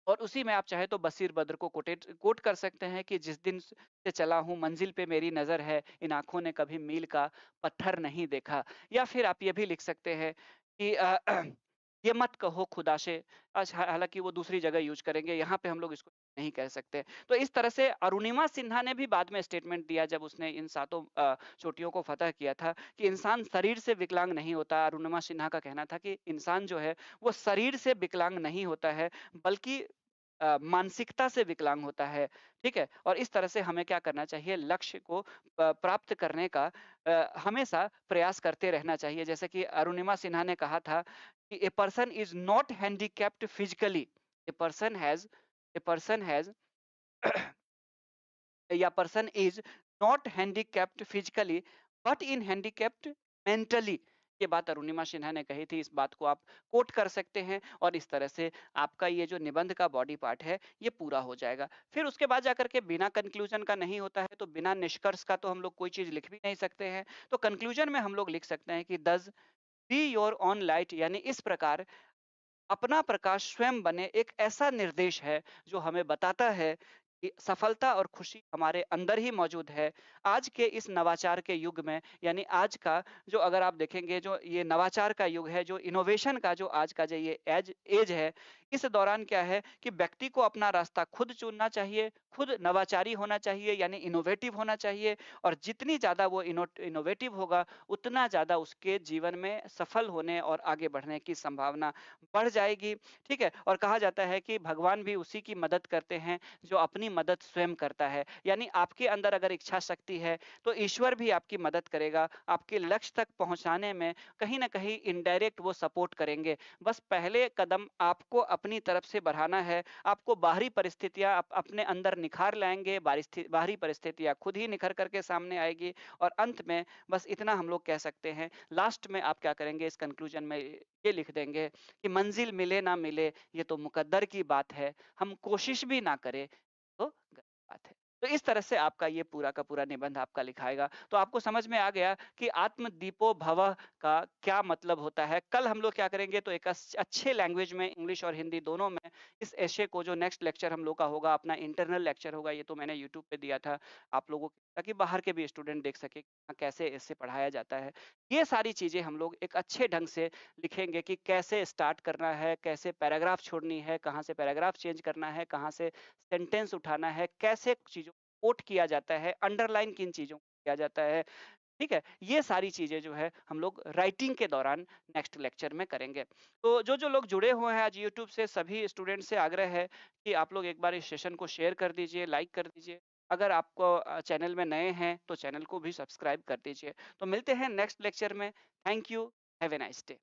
Speaker 1: और उसी में आप चाहे तो बशीर बद्र को कोट कर सकते हैं कि जिस दिन से चला हूँ मंजिल पे मेरी नज़र है, इन आँखों ने कभी मील का पत्थर नहीं देखा। या फिर आप ये भी लिख सकते हैं कि ये मत कहो खुदा से हालाँकि वो दूसरी जगह यूज़ करेंगे, यहाँ पे हम लोग इसको नहीं कह सकते। तो इस तरह से अरुणिमा सिन्हा ने भी बाद में स्टेटमेंट दिया जब उसने इन सातों चोटियों को फ़तह किया था कि इंसान शरीर से विकलांग नहीं होता। अरुणिमा सिन्हा का कहना था कि इंसान जो है, वो शरीर से विकलांग नहीं होता है, बल्कि मानसिकता से विकलांग होता है, ठीक है? और इस तरह से हमें क्या करना चाहिए लक्ष्य को प्राप्त करने का हमेशा प्रयास करते रहना चाहिए। जैसे कि अरुणिमा सिन्हा ने कहा था कि a person is not handicapped physically, a person has a person has या person is not handicapped physically but in handicapped mentally. ये बात अरुणिमा सिन्हा ने कही थी, इस बात को आप कोट कर सकते हैं और इस तरह से आपका ये जो निबंध का बॉडी पार्ट है ये पूरा हो जाएगा। फिर उसके बाद जाकर के बिना कंक्लूजन का नहीं होता है, तो बिना निष्कर्ष का तो हम लोग कोई चीज लिख भी नहीं सकते हैं। तो कंक्लूजन में हम लोग लिख सकते हैं कि दस बी योर ऑन लाइट, यानी इस प्रकार अपना प्रकाश स्वयं बने एक ऐसा निर्देश है जो हमें बताता है कि सफलता और खुशी हमारे अंदर ही मौजूद है। आज के इस नवाचार के युग में, यानी आज का जो अगर आप देखेंगे जो ये नवाचार का युग है, जो इनोवेशन का जो आज का जो ये एज एज है, इस दौरान क्या है कि व्यक्ति को अपना रास्ता खुद चुनना चाहिए, खुद नवाचारी होना चाहिए यानी इनोवेटिव होना चाहिए और जितनी ज़्यादा वो इनोवेटिव होगा, उतना ज़्यादा उसके जीवन में सफल होने और आगे बढ़ने की संभावना बढ़ जाएगी, ठीक है? और कहा जाता है कि भगवान भी उसी की मदद करते हैं जो अपनी मदद स्वयं करता है। यानी आपके अंदर अगर इच्छा शक्ति है, तो ईश्वर भी आपकी मदद करेगा, आपके लक्ष्य तक पहुँचाने में कहीं न कहीं इनडायरेक्ट वो सपोर्ट करेंगे। बस पहले कदम आपको अपनी तरफ से बढ़ाना है, आपको बाहरी परिस्थितियाँ आप अपने अंदर निखार लाएँगे, बाहरी परिस्थितियाँ खुद ही निखर कर के सामने आएगी और अंत में बस इतना हम लोग कह सकते हैं, लास्ट में आप क्या करेंगे इस कंक्लूजन में ये लिख देंगे कि मंजिल मिले ना मिले ये तो मुकद्दर की बात है, हम कोशिश भी ना करें तो गलत बात है। तो इस तरह से आपका ये पूरा का पूरा निबंध आपका लिखाएगा। तो आपको समझ में आ गया कि आत्म दीपो भवः का क्या मतलब होता है। कल हम लोग क्या करेंगे तो एक अच्छे लैंग्वेज में इंग्लिश और हिंदी दोनों में इस एशे को जो नेक्स्ट लेक्चर हम लोग का होगा, अपना इंटरनल लेक्चर होगा, ये तो मैंने यूट्यूब पे दिया था आप लोगों को, ताकि बाहर के भी स्टूडेंट देख सके कैसे इससे पढ़ाया जाता है। ये सारी चीज़ें हम लोग एक अच्छे ढंग से लिखेंगे कि कैसे स्टार्ट करना है, कैसे पैराग्राफ छोड़नी है, कहाँ से पैराग्राफ चेंज करना है, कहाँ से सेंटेंस उठाना है, कैसे चीज़ों को कोट किया जाता है, अंडरलाइन किन चीज़ों को किया जाता है, ठीक है? ये सारी चीज़ें जो है हम लोग राइटिंग के दौरान नेक्स्ट लेक्चर में करेंगे। तो जो-जो लोग जुड़े हुए हैं आज यूट्यूब से, सभी स्टूडेंट से आग्रह है कि आप लोग एक बार इस सेशन को शेयर कर दीजिए, लाइक कर दीजिए। अगर आपको चैनल में नए हैं तो चैनल को भी सब्सक्राइब कर दीजिए। तो मिलते हैं नेक्स्ट लेक्चर में। Thank you. Have a nice day.